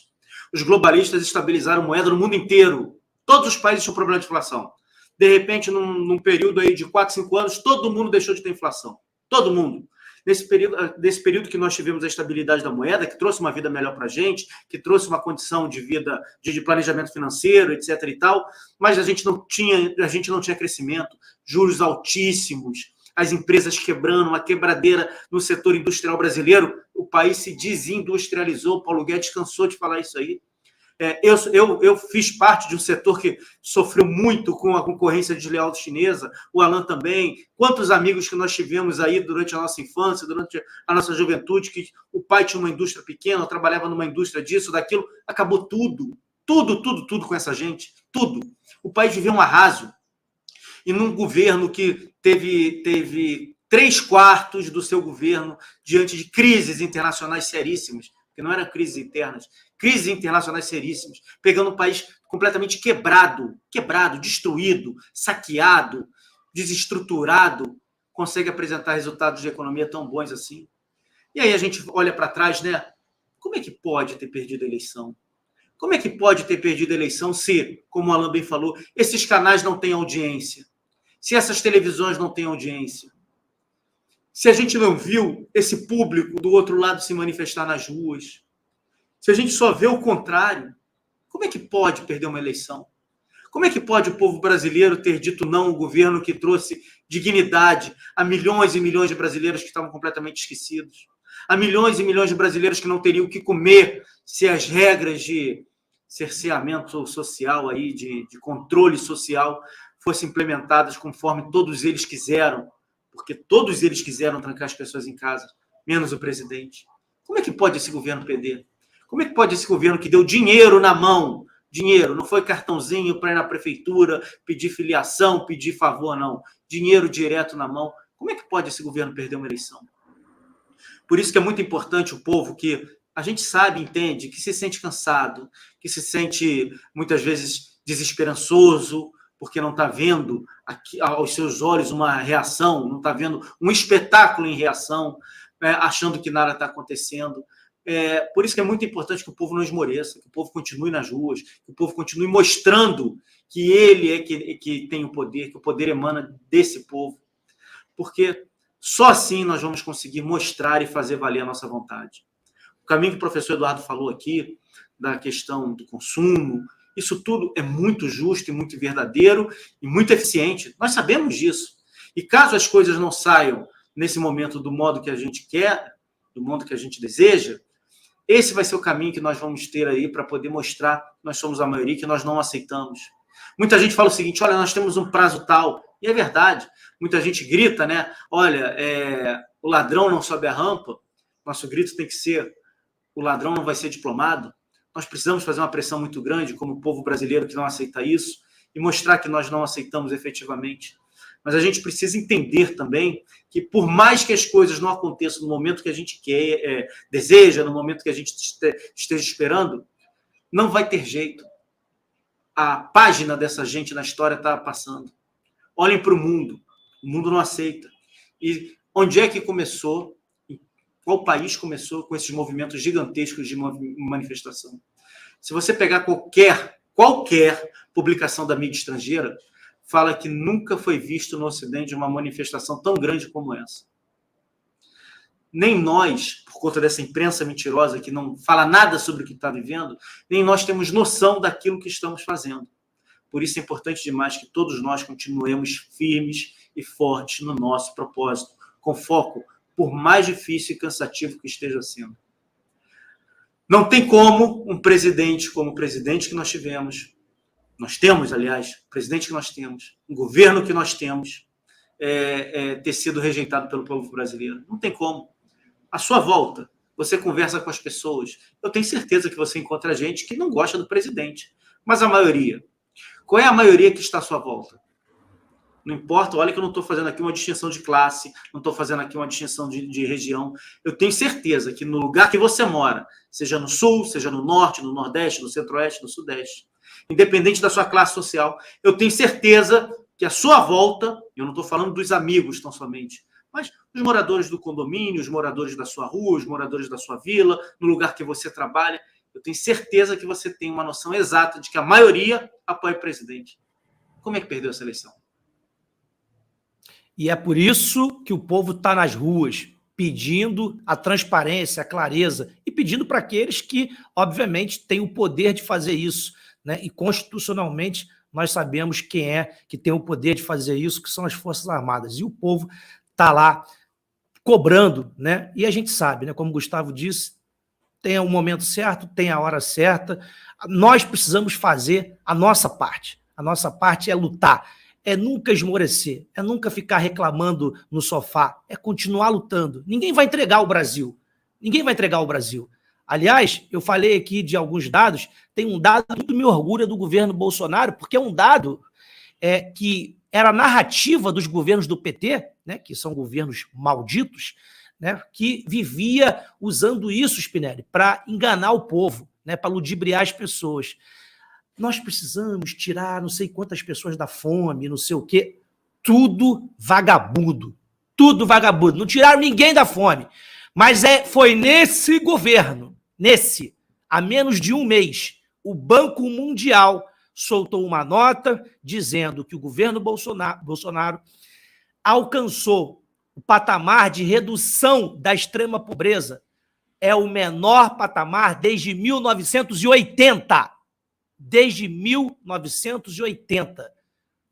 os globalistas estabilizaram a moeda no mundo inteiro. Todos os países tinham problema de inflação. De repente, num período aí de 4, 5 anos, todo mundo deixou de ter inflação. Todo mundo. Nesse período que nós tivemos a estabilidade da moeda, que trouxe uma vida melhor para a gente, que trouxe uma condição de vida, de planejamento financeiro, etc. e tal, mas a gente não tinha crescimento, juros altíssimos, as empresas quebrando, uma quebradeira no setor industrial brasileiro, o país se desindustrializou. Paulo Guedes cansou de falar isso aí. Eu fiz parte de um setor que sofreu muito com a concorrência desleal chinesa, o Alan também. Quantos amigos que nós tivemos aí durante a nossa infância, durante a nossa juventude, que o pai tinha uma indústria pequena, trabalhava numa indústria disso, daquilo, acabou tudo com essa gente, tudo. O país viveu um arraso. E num governo que teve 3/4 do seu governo diante de crises internacionais seríssimas, que não eram crises internas, crises internacionais seríssimas, pegando um país completamente quebrado, destruído, saqueado, desestruturado, consegue apresentar resultados de economia tão bons assim. E aí a gente olha para trás, né? Como é que pode ter perdido a eleição? Como é que pode ter perdido a eleição se, como o Alan bem falou, esses canais não têm audiência? Se essas televisões não têm audiência? se a gente não viu esse público do outro lado se manifestar nas ruas, se a gente só vê o contrário, como é que pode perder uma eleição? Como é que pode o povo brasileiro ter dito não ao governo que trouxe dignidade a milhões e milhões de brasileiros que estavam completamente esquecidos? A milhões e milhões de brasileiros que não teriam o que comer se as regras de cerceamento social, aí, de controle social, fossem implementadas conforme todos eles quiseram, porque todos eles quiseram trancar as pessoas em casa, menos o presidente. Como é que pode esse governo perder? Como é que pode esse governo que deu dinheiro na mão, dinheiro, não foi cartãozinho para ir na prefeitura, pedir filiação, pedir favor, não. Dinheiro direto na mão. Como é que pode esse governo perder uma eleição? Por isso que é muito importante o povo que a gente sabe, entende, que se sente cansado, que se sente, muitas vezes, desesperançoso, porque não está vendo aqui, aos seus olhos uma reação, não está vendo um espetáculo em reação, achando que nada está acontecendo. Por isso que é muito importante que o povo não esmoreça, que o povo continue nas ruas, que o povo continue mostrando que ele é que tem o poder, que o poder emana desse povo. Porque só assim nós vamos conseguir mostrar e fazer valer a nossa vontade. O caminho que o professor Eduardo falou aqui, da questão do consumo, isso tudo é muito justo e muito verdadeiro e muito eficiente. Nós sabemos disso. E caso as coisas não saiam nesse momento do modo que a gente quer, do modo que a gente deseja, esse vai ser o caminho que nós vamos ter aí para poder mostrar que nós somos a maioria, que nós não aceitamos. Muita gente fala o seguinte, olha, nós temos um prazo tal. E é verdade. Muita gente grita, né? Olha, o ladrão não sobe a rampa. Nosso grito tem que ser, o ladrão não vai ser diplomado. Nós precisamos fazer uma pressão muito grande como povo brasileiro que não aceita isso e mostrar que nós não aceitamos efetivamente. Mas a gente precisa entender também que, por mais que as coisas não aconteçam no momento que a gente quer, deseja, no momento que a gente esteja esperando, não vai ter jeito. A página dessa gente na história está passando. Olhem para o mundo não aceita. E onde é que começou? Qual país começou com esses movimentos gigantescos de manifestação? Se você pegar qualquer publicação da mídia estrangeira, fala que nunca foi visto no Ocidente uma manifestação tão grande como essa. Nem nós, por conta dessa imprensa mentirosa que não fala nada sobre o que está vivendo, nem nós temos noção daquilo que estamos fazendo. Por isso é importante demais que todos nós continuemos firmes e fortes no nosso propósito, com foco, por mais difícil e cansativo que esteja sendo. Não tem como um presidente como o presidente que nós temos, aliás, o presidente que nós temos, um governo que nós temos, ter sido rejeitado pelo povo brasileiro. Não tem como. À sua volta, você conversa com as pessoas. Eu tenho certeza que você encontra gente que não gosta do presidente. Mas a maioria. Qual é a maioria que está à sua volta? Não importa, olha que eu não estou fazendo aqui uma distinção de classe, não estou fazendo aqui uma distinção de região. Eu tenho certeza que no lugar que você mora, seja no sul, seja no norte, no nordeste, no centro-oeste, no sudeste, independente da sua classe social, eu tenho certeza que à sua volta, eu não estou falando dos amigos tão somente, mas os moradores do condomínio, os moradores da sua rua, os moradores da sua vila, no lugar que você trabalha, eu tenho certeza que você tem uma noção exata de que a maioria apoia o presidente. Como é que perdeu essa eleição?
E é por isso que o povo está nas ruas, pedindo a transparência, a clareza, e pedindo para aqueles que, obviamente, têm o poder de fazer isso, né? E constitucionalmente nós sabemos quem é que tem o poder de fazer isso, que são as Forças Armadas. E o povo está lá cobrando, né? E a gente sabe, né? Como o Gustavo disse, tem o momento certo, tem a hora certa. Nós precisamos fazer a nossa parte. A nossa parte é lutar, é nunca esmorecer, é nunca ficar reclamando no sofá, é continuar lutando. Ninguém vai entregar o Brasil. Ninguém vai entregar o Brasil. Aliás, eu falei aqui de alguns dados, tem um dado que muito me orgulha do governo Bolsonaro, porque é um dado que era a narrativa dos governos do PT, né, que são governos malditos, né, que vivia usando isso, Spinelli, para enganar o povo, né, para ludibriar as pessoas. Nós precisamos tirar não sei quantas pessoas da fome, não sei o quê. Tudo vagabundo. Tudo vagabundo. Não tiraram ninguém da fome. Mas foi nesse governo, há menos de um mês, o Banco Mundial soltou uma nota dizendo que o governo Bolsonaro alcançou o patamar de redução da extrema pobreza é o menor patamar desde 1980. Desde 1980,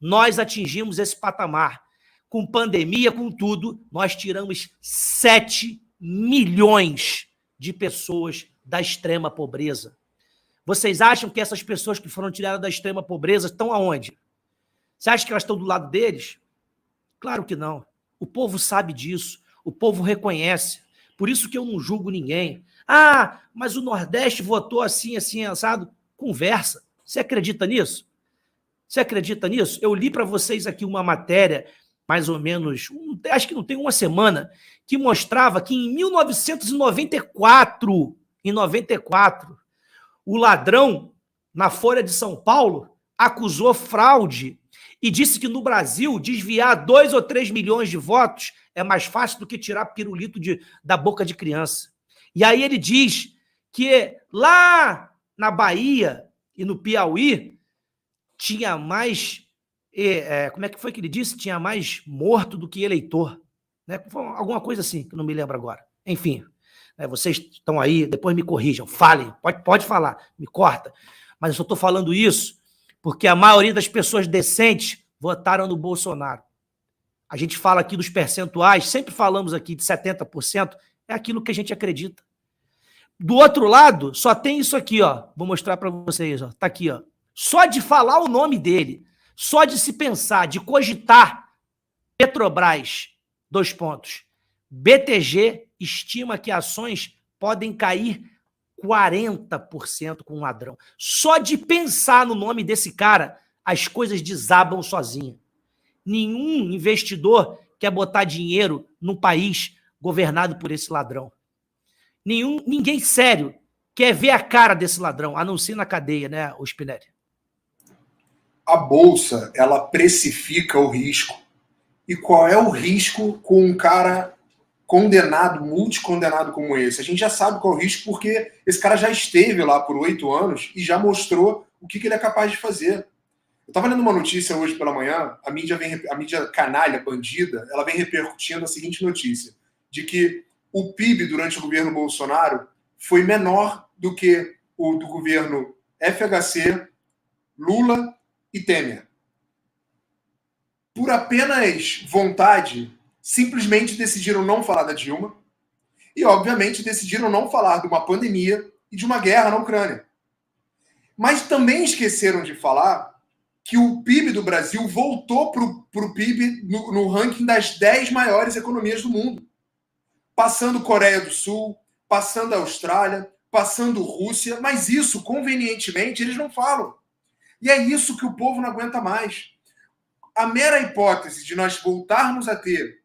nós atingimos esse patamar. Com pandemia, com tudo, nós tiramos 7 milhões de pessoas da extrema pobreza. Vocês acham que essas pessoas que foram tiradas da extrema pobreza estão aonde? Você acha que elas estão do lado deles? Claro que não. O povo sabe disso, o povo reconhece. Por isso que eu não julgo ninguém. Ah, mas o Nordeste votou assim, assim, assado. Conversa. Você acredita nisso? Você acredita nisso? Eu li para vocês aqui uma matéria, mais ou menos, acho que não tem uma semana, que mostrava que em 1994, o ladrão, na Folha de São Paulo, acusou fraude e disse que no Brasil desviar 2 ou 3 milhões de votos é mais fácil do que tirar pirulito da boca de criança. E aí ele diz que lá na Bahia e no Piauí tinha mais... como é que foi que ele disse? Tinha mais morto do que eleitor. Né? Alguma coisa assim, que eu não me lembro agora. Enfim, vocês estão aí, depois me corrijam, falem, pode falar, me corta. Mas eu só estou falando isso porque a maioria das pessoas decentes votaram no Bolsonaro. A gente fala aqui dos percentuais, sempre falamos aqui de 70%, é aquilo que a gente acredita. Do outro lado, só tem isso aqui, ó. Vou mostrar para vocês, ó. Tá aqui, ó. Só de falar o nome dele, só de se pensar, de cogitar Petrobras, 2 pontos. BTG estima que ações podem cair 40% com um ladrão. Só de pensar no nome desse cara, as coisas desabam sozinha. Nenhum investidor quer botar dinheiro num país governado por esse ladrão. Ninguém sério quer ver a cara desse ladrão, a não ser na cadeia, né, o Spinelli?
A Bolsa, ela precifica o risco. E qual é o risco com um cara condenado, multicondenado como esse? A gente já sabe qual é o risco porque esse cara já esteve lá por 8 anos e já mostrou o que ele é capaz de fazer. Eu estava lendo uma notícia hoje pela manhã, a mídia canalha, bandida, ela vem repercutindo a seguinte notícia, de que o PIB durante o governo Bolsonaro foi menor do que o do governo FHC, Lula e Temer. Por apenas vontade, simplesmente decidiram não falar da Dilma e, obviamente, decidiram não falar de uma pandemia e de uma guerra na Ucrânia. Mas também esqueceram de falar que o PIB do Brasil voltou para o PIB no ranking das 10 maiores economias do mundo. Passando Coreia do Sul, passando a Austrália, passando Rússia, mas isso, convenientemente, eles não falam. E é isso que o povo não aguenta mais. A mera hipótese de nós voltarmos a ter,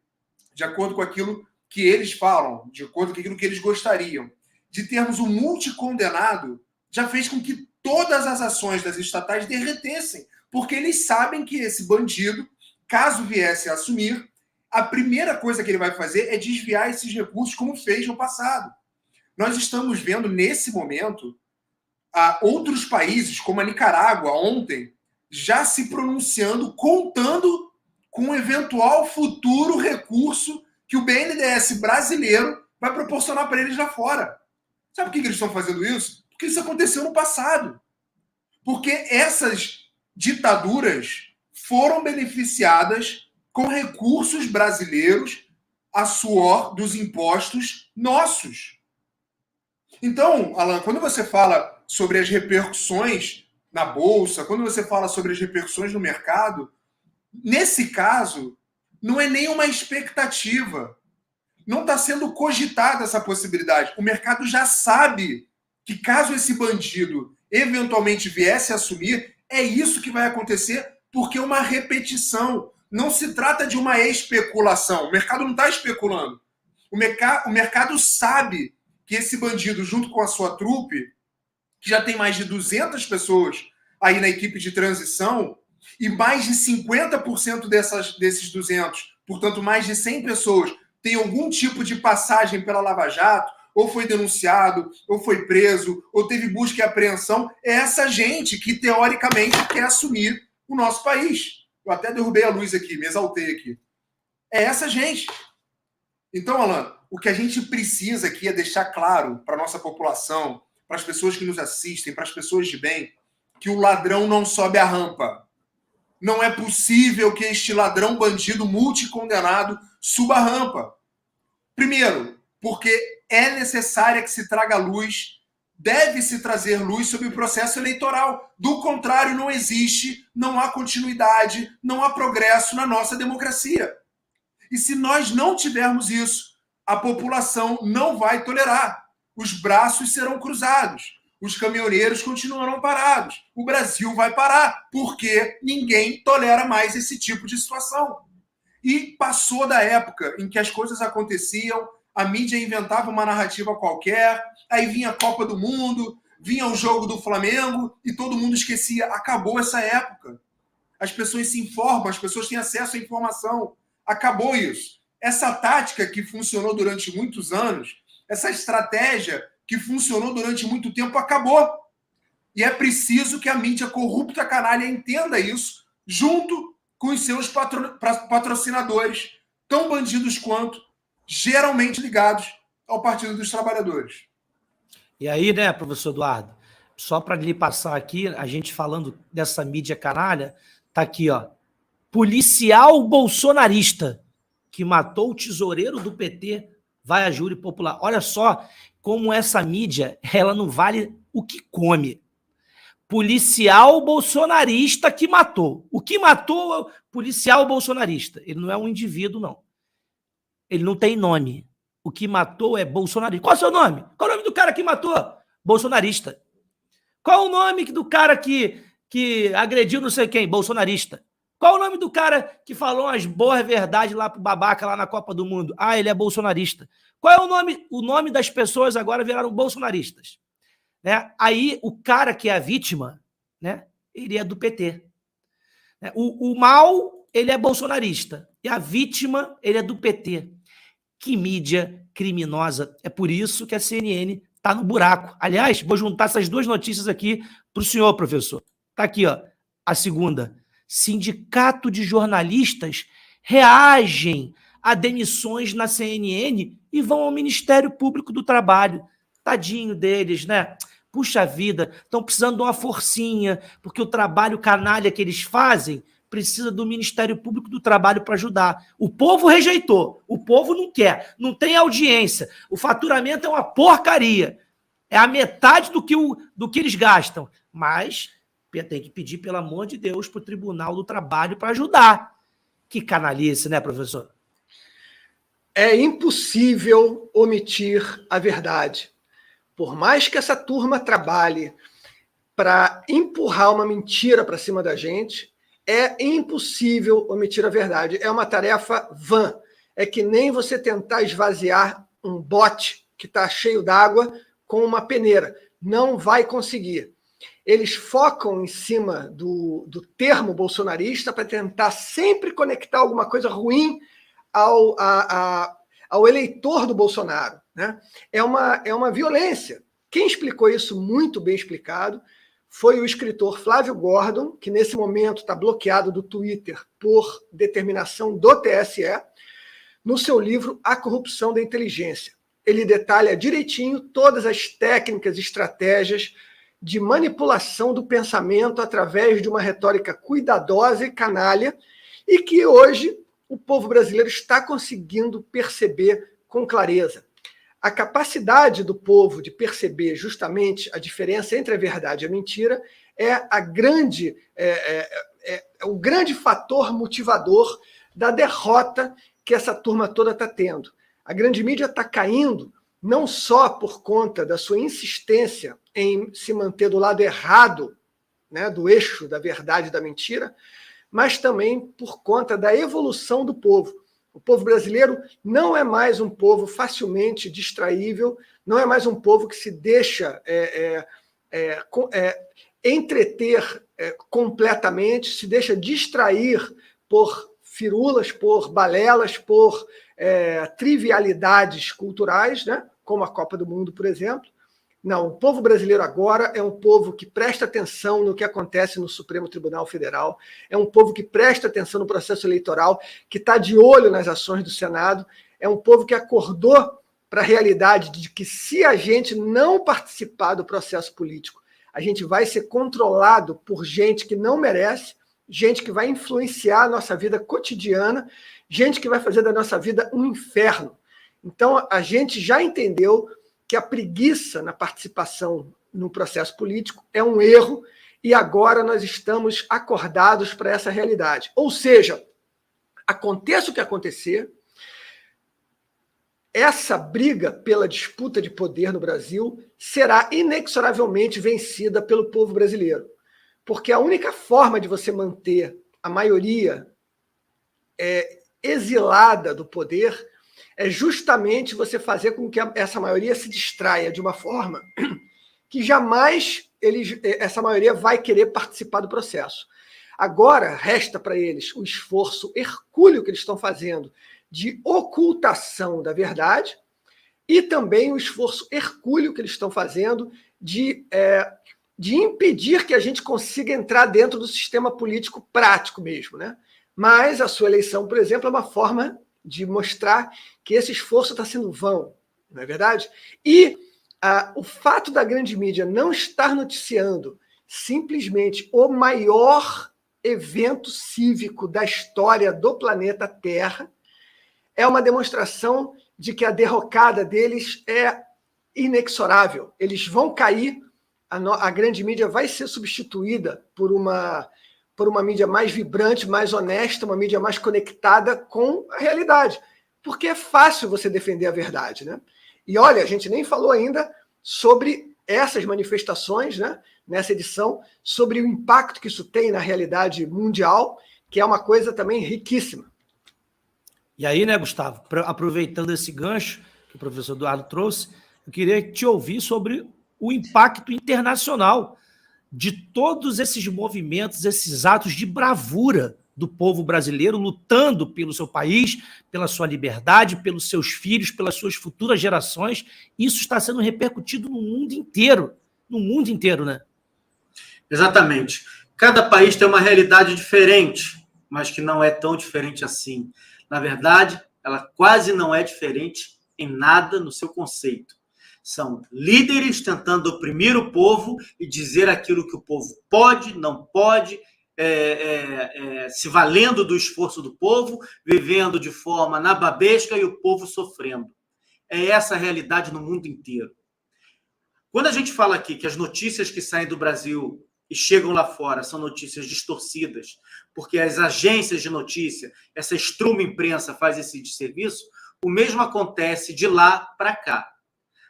de acordo com aquilo que eles falam, de acordo com aquilo que eles gostariam, de termos um multicondenado, já fez com que todas as ações das estatais derretessem, porque eles sabem que esse bandido, caso viesse a assumir, a primeira coisa que ele vai fazer é desviar esses recursos como fez no passado. Nós estamos vendo, nesse momento, outros países, como a Nicarágua, ontem, já se pronunciando, contando com um eventual futuro recurso que o BNDES brasileiro vai proporcionar para eles lá fora. Sabe por que eles estão fazendo isso? Porque isso aconteceu no passado. Porque essas ditaduras foram beneficiadas com recursos brasileiros a suor dos impostos nossos. Então, Alan, quando você fala sobre as repercussões na Bolsa, quando você fala sobre as repercussões no mercado, nesse caso, não é nenhuma expectativa. Não está sendo cogitada essa possibilidade. O mercado já sabe que caso esse bandido eventualmente viesse a assumir, é isso que vai acontecer, porque é uma repetição. Não se trata de uma especulação. O mercado não está especulando. O mercado sabe que esse bandido, junto com a sua trupe, que já tem mais de 200 pessoas aí na equipe de transição, e mais de 50% desses 200, portanto, mais de 100 pessoas, tem algum tipo de passagem pela Lava Jato, ou foi denunciado, ou foi preso, ou teve busca e apreensão. É essa gente que, teoricamente, quer assumir o nosso país. Eu até derrubei a luz aqui, me exaltei aqui. É essa gente. Então, Alan, o que a gente precisa aqui é deixar claro para a nossa população, para as pessoas que nos assistem, para as pessoas de bem, que o ladrão não sobe a rampa. Não é possível que este ladrão bandido multicondenado suba a rampa. Primeiro, porque é necessária que se traga luz, deve-se trazer luz sobre o processo eleitoral. Do contrário, não existe, não há continuidade, não há progresso na nossa democracia. E se nós não tivermos isso, a população não vai tolerar. Os braços serão cruzados. Os caminhoneiros continuarão parados. O Brasil vai parar, porque ninguém tolera mais esse tipo de situação. E passou da época em que as coisas aconteciam, a mídia inventava uma narrativa qualquer, aí vinha a Copa do Mundo, vinha o jogo do Flamengo e todo mundo esquecia. Acabou essa época. As pessoas se informam, as pessoas têm acesso à informação. Acabou isso. Essa tática que funcionou durante muitos anos, essa estratégia que funcionou durante muito tempo, acabou. E é preciso que a mídia corrupta canalha entenda isso, junto com os seus patrocinadores, tão bandidos quanto, geralmente ligados ao Partido dos Trabalhadores.
E aí, né, professor Eduardo, só para lhe passar aqui, a gente falando dessa mídia canalha, tá aqui, ó, policial bolsonarista que matou o tesoureiro do PT vai a júri popular. Olha só como essa mídia, ela não vale o que come. Policial bolsonarista que matou. O que matou é o policial bolsonarista. Ele não é um indivíduo, não. Ele não tem nome. O que matou é bolsonarista. Qual é o seu nome? Qual é o nome do cara que matou? Bolsonarista. Qual é o nome do cara que agrediu não sei quem? Bolsonarista. Qual é o nome do cara que falou umas boas verdades lá pro babaca lá na Copa do Mundo? Ah, ele é bolsonarista. Qual é o nome? O nome das pessoas agora viraram bolsonaristas. Né? Aí o cara que é a vítima, né, ele é do PT. O mal, ele é bolsonarista. E a vítima, ele é do PT. Que mídia criminosa. É por isso que a CNN está no buraco. Aliás, vou juntar essas duas notícias aqui para o senhor, professor. Está aqui, ó, a segunda. Sindicato de jornalistas reagem a demissões na CNN e vão ao Ministério Público do Trabalho. Tadinho deles, né? Puxa vida, estão precisando de uma forcinha, porque o trabalho canalha que eles fazem precisa do Ministério Público do Trabalho para ajudar. O povo rejeitou, o povo não quer, não tem audiência, o faturamento é uma porcaria, é a metade do que eles gastam, mas tem que pedir, pelo amor de Deus, para o Tribunal do Trabalho para ajudar. Que canalice, né, professor?
É impossível omitir a verdade. Por mais que essa turma trabalhe para empurrar uma mentira para cima da gente, é impossível omitir a verdade. É uma tarefa vã. É que nem você tentar esvaziar um bote que está cheio d'água com uma peneira. Não vai conseguir. Eles focam em cima do termo bolsonarista para tentar sempre conectar alguma coisa ruim ao eleitor do Bolsonaro. Né? É uma violência. Quem explicou isso muito bem explicado foi o escritor Flávio Gordon, que nesse momento está bloqueado do Twitter por determinação do TSE, no seu livro A Corrupção da Inteligência. Ele detalha direitinho todas as técnicas e estratégias de manipulação do pensamento através de uma retórica cuidadosa e canalha, e que hoje o povo brasileiro está conseguindo perceber com clareza. A capacidade do povo de perceber justamente a diferença entre a verdade e a mentira é o grande fator motivador da derrota que essa turma toda está tendo. A grande mídia está caindo não só por conta da sua insistência em se manter do lado errado, né, do eixo da verdade e da mentira, mas também por conta da evolução do povo. O povo brasileiro não é mais um povo facilmente distraível, não é mais um povo que se deixa entreter completamente, se deixa distrair por firulas, por balelas, por trivialidades culturais, né? Como a Copa do Mundo, por exemplo. Não, o povo brasileiro agora é um povo que presta atenção no que acontece no Supremo Tribunal Federal, é um povo que presta atenção no processo eleitoral, que está de olho nas ações do Senado, é um povo que acordou para a realidade de que se a gente não participar do processo político, a gente vai ser controlado por gente que não merece, gente que vai influenciar a nossa vida cotidiana, gente que vai fazer da nossa vida um inferno. Então, a gente já entendeu que a preguiça na participação no processo político é um erro e agora nós estamos acordados para essa realidade. Ou seja, aconteça o que acontecer, essa briga pela disputa de poder no Brasil será inexoravelmente vencida pelo povo brasileiro. Porque a única forma de você manter a maioria exilada do poder é justamente você fazer com que essa maioria se distraia de uma forma que jamais essa maioria vai querer participar do processo. Agora, resta para eles o esforço hercúleo que eles estão fazendo de ocultação da verdade e também o esforço hercúleo que eles estão fazendo de impedir que a gente consiga entrar dentro do sistema político prático mesmo, né? Mas a sua eleição, por exemplo, é uma forma de mostrar que esse esforço está sendo vão, não é verdade? E o fato da grande mídia não estar noticiando simplesmente o maior evento cívico da história do planeta Terra é uma demonstração de que a derrocada deles é inexorável. Eles vão cair, a grande mídia vai ser substituída por uma mídia mais vibrante, mais honesta, uma mídia mais conectada com a realidade. Porque é fácil você defender a verdade, né? E olha, a gente nem falou ainda sobre essas manifestações, né, nessa edição, sobre o impacto que isso tem na realidade mundial, que é uma coisa também riquíssima.
E aí, né, Gustavo, aproveitando esse gancho que o professor Eduardo trouxe, eu queria te ouvir sobre o impacto internacional de todos esses movimentos, esses atos de bravura do povo brasileiro lutando pelo seu país, pela sua liberdade, pelos seus filhos, pelas suas futuras gerações. Isso está sendo repercutido no mundo inteiro, né?
Exatamente. Cada país tem uma realidade diferente, mas que não é tão diferente assim. Na verdade, ela quase não é diferente em nada no seu conceito. São líderes tentando oprimir o povo e dizer aquilo que o povo pode, não pode, se valendo do esforço do povo, vivendo de forma nababesca e o povo sofrendo. É essa a realidade no mundo inteiro. Quando a gente fala aqui que as notícias que saem do Brasil e chegam lá fora são notícias distorcidas, porque as agências de notícia, essa estruma imprensa faz esse serviço, o mesmo acontece de lá para cá.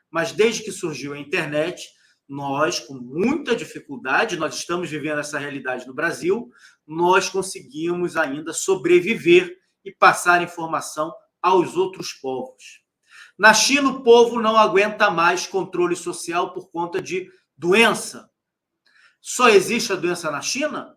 Mas desde que surgiu a internet, nós, com muita dificuldade, nós estamos vivendo essa realidade no Brasil, nós conseguimos ainda sobreviver e passar informação aos outros povos. Na China, o povo não aguenta mais controle social por conta de doença. Só existe a doença na China?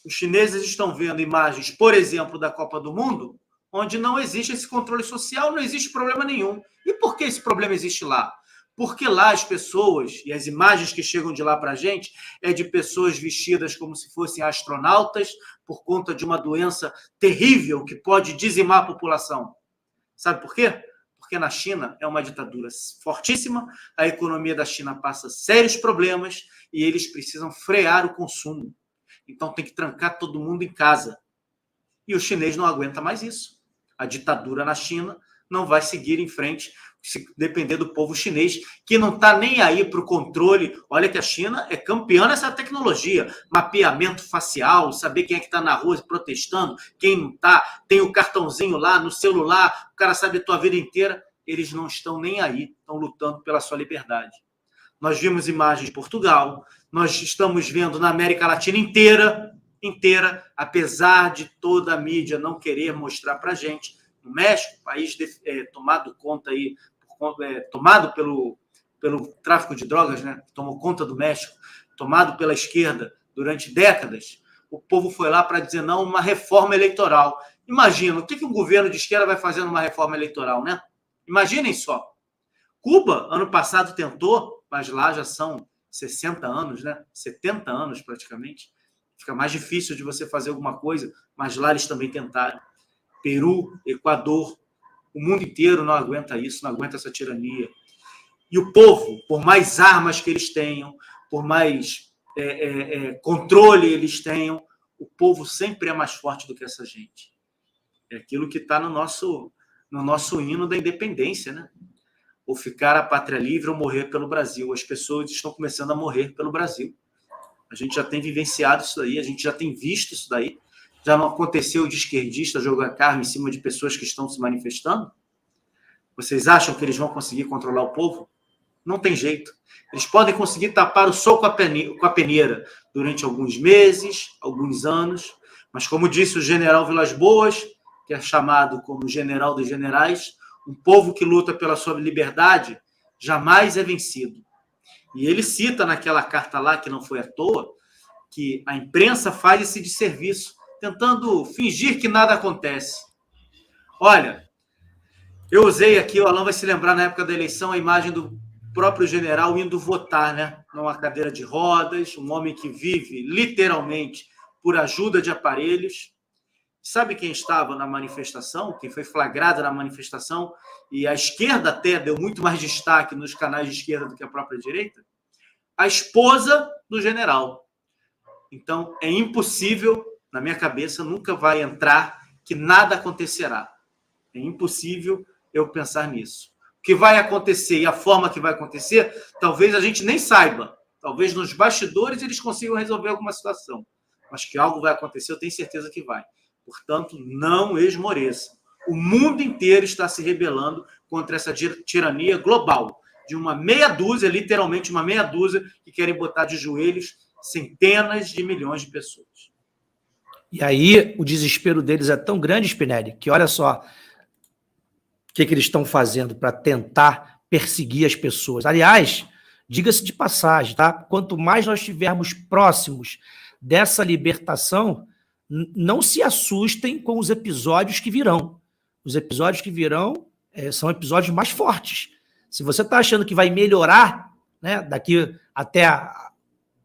Os chineses estão vendo imagens, por exemplo, da Copa do Mundo, onde não existe esse controle social, não existe problema nenhum. E por que esse problema existe lá? Porque lá as pessoas, e as imagens que chegam de lá para a gente, é de pessoas vestidas como se fossem astronautas por conta de uma doença terrível que pode dizimar a população. Sabe por quê? Porque na China é uma ditadura fortíssima, a economia da China passa sérios problemas e eles precisam frear o consumo. Então tem que trancar todo mundo em casa. E o chinês não aguenta mais isso. A ditadura na China não vai seguir em frente se depender do povo chinês, que não está nem aí para o controle. Olha que a China é campeã nessa tecnologia, mapeamento facial, saber quem é que está na rua protestando, quem não está, tem o cartãozinho lá no celular, o cara sabe a tua vida inteira. Eles não estão nem aí, estão lutando pela sua liberdade. Nós vimos imagens de Portugal, nós estamos vendo na América Latina inteira, apesar de toda a mídia não querer mostrar para a gente. No México, país tomado conta aí, tomado pelo tráfico de drogas, né? Tomou conta do México, tomado pela esquerda durante décadas, o povo foi lá para dizer não uma reforma eleitoral. Imagina, o que um governo de esquerda vai fazer numa reforma eleitoral, né? Imaginem só. Cuba, ano passado, tentou, mas lá já são 60 anos, né? 70 anos praticamente. Fica mais difícil de você fazer alguma coisa, mas lá eles também tentaram. Peru, Equador, O mundo inteiro não aguenta isso, não aguenta essa tirania. E o povo, por mais armas que eles tenham, por mais controle eles tenham, o povo sempre é mais forte do que essa gente. É aquilo que está no nosso hino da independência, né? Ou ficar a pátria livre ou morrer pelo Brasil. As pessoas estão começando a morrer pelo Brasil. A gente já tem vivenciado isso daí, a gente já tem visto isso daí. Já não aconteceu de esquerdista jogar carro em cima de pessoas que estão se manifestando? Vocês acham que eles vão conseguir controlar o povo? Não tem jeito. Eles podem conseguir tapar o sol com a peneira durante alguns meses, alguns anos, mas como disse o general Vilas Boas, que é chamado como general dos generais, um povo que luta pela sua liberdade jamais é vencido. E ele cita naquela carta lá, que não foi à toa, que a imprensa faz esse desserviço, tentando fingir que nada acontece. Olha, eu usei aqui, o Alan vai se lembrar, na época da eleição, a imagem do próprio general indo votar, né? Numa cadeira de rodas, um homem que vive, literalmente, por ajuda de aparelhos. Sabe quem estava na manifestação, quem foi flagrado na manifestação, e a esquerda até deu muito mais destaque nos canais de esquerda do que a própria direita? A esposa do general. Então, é impossível, na minha cabeça, nunca vai entrar que nada acontecerá. É impossível eu pensar nisso. O que vai acontecer e a forma que vai acontecer, talvez a gente nem saiba. Talvez nos bastidores eles consigam resolver alguma situação. Mas que algo vai acontecer, eu tenho certeza que vai. Portanto, não esmoreça. O mundo inteiro está se rebelando contra essa tirania global de uma meia dúzia, literalmente uma meia dúzia, que querem botar de joelhos centenas de milhões de pessoas.
E aí o desespero deles é tão grande, Spinelli, que olha só o que eles estão fazendo para tentar perseguir as pessoas. Aliás, diga-se de passagem, tá? Quanto mais nós estivermos próximos dessa libertação, não se assustem com os episódios que virão. Os episódios que virão são episódios mais fortes. Se você está achando que vai melhorar, né, daqui até a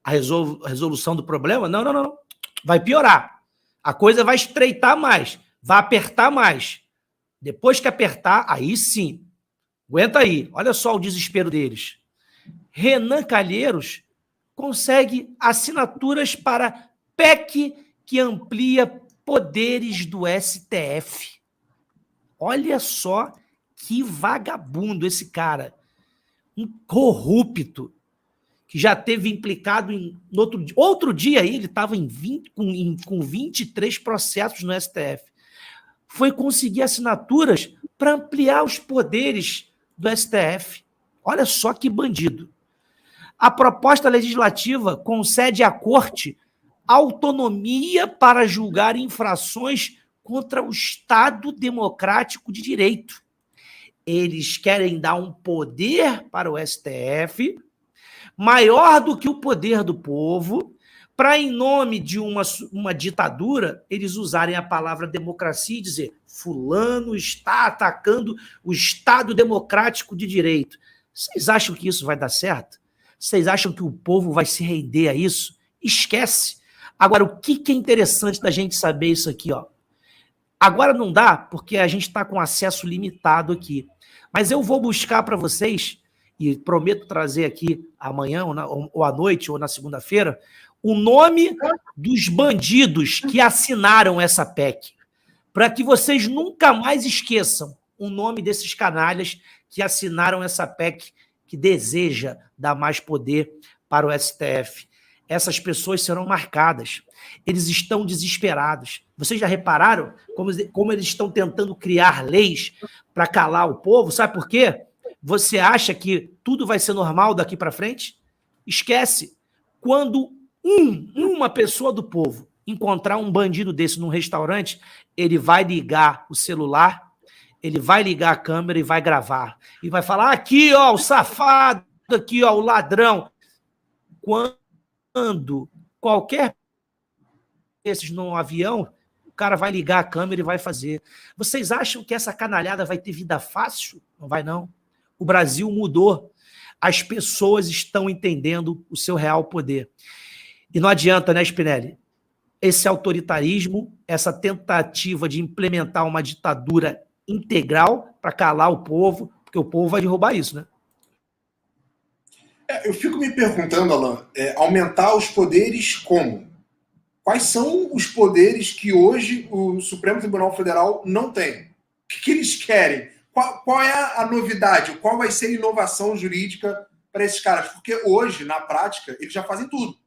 resolução do problema, não. Vai piorar. A coisa vai estreitar mais, vai apertar mais. Depois que apertar, aí sim. Aguenta aí. Olha só o desespero deles. Renan Calheiros consegue assinaturas para PEC que amplia poderes do STF. Olha só que vagabundo esse cara. Um corrupto que já teve implicado em outro dia aí, ele estava com 23 processos no STF. Foi conseguir assinaturas para ampliar os poderes do STF. Olha só que bandido. A proposta legislativa concede à Corte autonomia para julgar infrações contra o Estado Democrático de Direito. Eles querem dar um poder para o STF maior do que o poder do povo, para, em nome de uma ditadura, eles usarem a palavra democracia e dizer fulano está atacando o Estado Democrático de Direito. Vocês acham que isso vai dar certo? Vocês acham que o povo vai se render a isso? Esquece. Agora, o que é interessante da gente saber isso aqui, ó? Agora não dá, porque a gente está com acesso limitado aqui. Mas eu vou buscar para vocês, e prometo trazer aqui amanhã, ou à noite, ou na segunda-feira, o nome dos bandidos que assinaram essa PEC, para que vocês nunca mais esqueçam o nome desses canalhas que assinaram essa PEC que deseja dar mais poder para o STF. Essas pessoas serão marcadas. Eles estão desesperados. Vocês já repararam como eles estão tentando criar leis para calar o povo? Sabe por quê? Você acha que tudo vai ser normal daqui para frente? Esquece. Quando uma pessoa do povo encontrar um bandido desse num restaurante, ele vai ligar o celular, ele vai ligar a câmera e vai gravar. E vai falar, aqui, ó, o safado, aqui, ó, o ladrão. Quando qualquer desses num avião, o cara vai ligar a câmera e vai fazer. Vocês acham que essa canalhada vai ter vida fácil? Não vai, não. O Brasil mudou. As pessoas estão entendendo o seu real poder. E não adianta, né, Spinelli? Esse autoritarismo, essa tentativa de implementar uma ditadura integral para calar o povo, porque o povo vai derrubar isso, né?
Eu fico me perguntando, Alan, aumentar os poderes como? Quais são os poderes que hoje o Supremo Tribunal Federal não tem? O que eles querem? Qual é a novidade? Qual vai ser a inovação jurídica para esses caras? Porque hoje, na prática, eles já fazem tudo.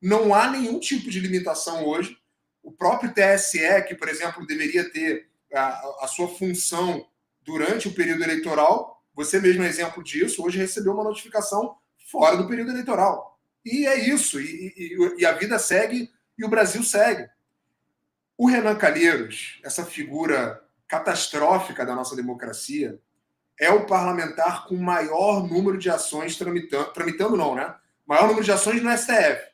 Não há nenhum tipo de limitação hoje. O próprio TSE, que, por exemplo, deveria ter a sua função durante o período eleitoral, você mesmo é exemplo disso, hoje recebeu uma notificação fora do período eleitoral. E é isso. E a vida segue e o Brasil segue. O Renan Calheiros, essa figura catastrófica da nossa democracia, é o parlamentar com maior número de ações tramitando não, né? Maior número de ações no STF.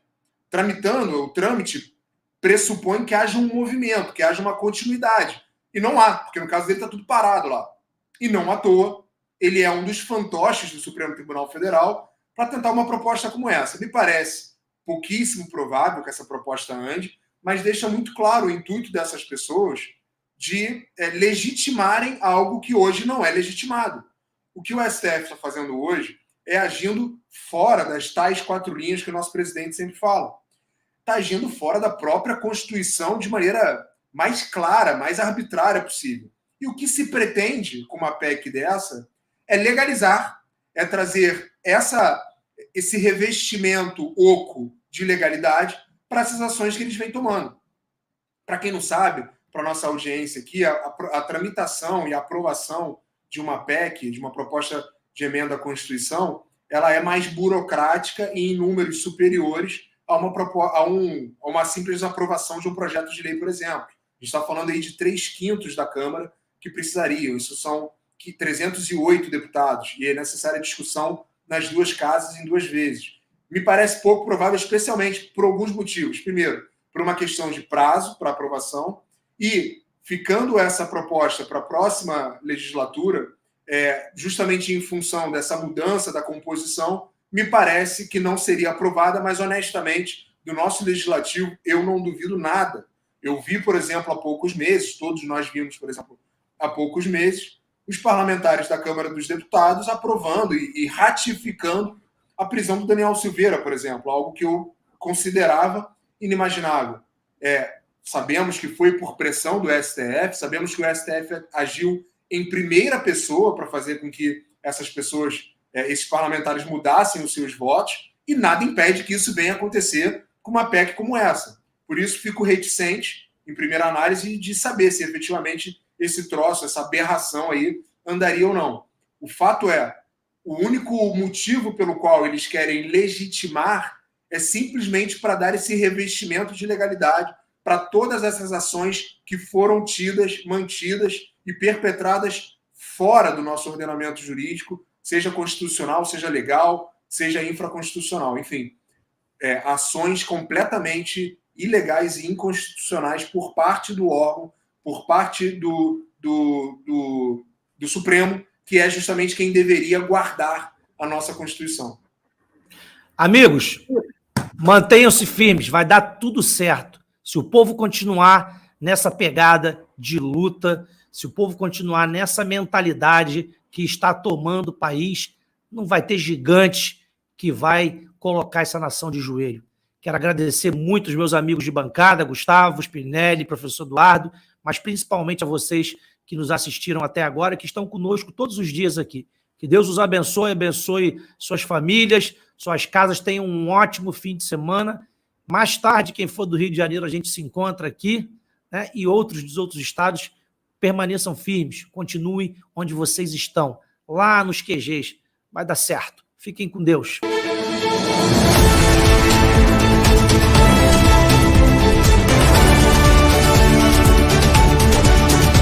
O trâmite pressupõe que haja um movimento, que haja uma continuidade. E não há, porque no caso dele está tudo parado lá. E não à toa, ele é um dos fantoches do Supremo Tribunal Federal para tentar uma proposta como essa. Me parece pouquíssimo provável que essa proposta ande, mas deixa muito claro o intuito dessas pessoas de legitimarem algo que hoje não é legitimado. O que o STF está fazendo hoje é agindo fora das tais 4 linhas que o nosso presidente sempre fala. Está agindo fora da própria Constituição de maneira mais clara, mais arbitrária possível. E o que se pretende com uma PEC dessa é legalizar, é trazer esse revestimento oco de legalidade para essas ações que eles vêm tomando. Para quem não sabe, para a nossa audiência aqui, a tramitação e a aprovação de uma PEC, de uma proposta de emenda à Constituição, ela é mais burocrática e em números superiores a uma simples aprovação de um projeto de lei, por exemplo. A gente está falando aí de 3/5 da Câmara que precisariam. Isso são 308 deputados. E é necessária discussão nas 2 casas em 2 vezes. Me parece pouco provável, especialmente por alguns motivos. Primeiro, por uma questão de prazo para aprovação. E, ficando essa proposta para a próxima legislatura, justamente em função dessa mudança da composição, me parece que não seria aprovada, mas, honestamente, do nosso legislativo, eu não duvido nada. Eu vi, por exemplo, há poucos meses, todos nós vimos, por exemplo, há poucos meses, os parlamentares da Câmara dos Deputados aprovando e ratificando a prisão do Daniel Silveira, por exemplo, algo que eu considerava inimaginável. Sabemos que foi por pressão do STF, sabemos que o STF agiu em primeira pessoa para fazer com que essas pessoas, esses parlamentares mudassem os seus votos, e nada impede que isso venha acontecer com uma PEC como essa. Por isso, fico reticente, em primeira análise, de saber se efetivamente esse troço, essa aberração aí, andaria ou não. O fato é, o único motivo pelo qual eles querem legitimar é simplesmente para dar esse revestimento de legalidade para todas essas ações que foram tidas, mantidas e perpetradas fora do nosso ordenamento jurídico, seja constitucional, seja legal, seja infraconstitucional. Enfim, ações completamente ilegais e inconstitucionais por parte do órgão, por parte do Supremo, que é justamente quem deveria guardar a nossa Constituição.
Amigos, mantenham-se firmes, vai dar tudo certo. Se o povo continuar nessa pegada de luta, se o povo continuar nessa mentalidade que está tomando o país, não vai ter gigante que vai colocar essa nação de joelho. Quero agradecer muito os meus amigos de bancada, Gustavo, Spinelli, professor Eduardo, mas principalmente a vocês que nos assistiram até agora, que estão conosco todos os dias aqui. Que Deus os abençoe, abençoe suas famílias, suas casas, tenham um ótimo fim de semana. Mais tarde, quem for do Rio de Janeiro, a gente se encontra aqui, né? E outros dos outros estados, permaneçam firmes, continuem onde vocês estão, lá nos QGs. Vai dar certo. Fiquem com Deus.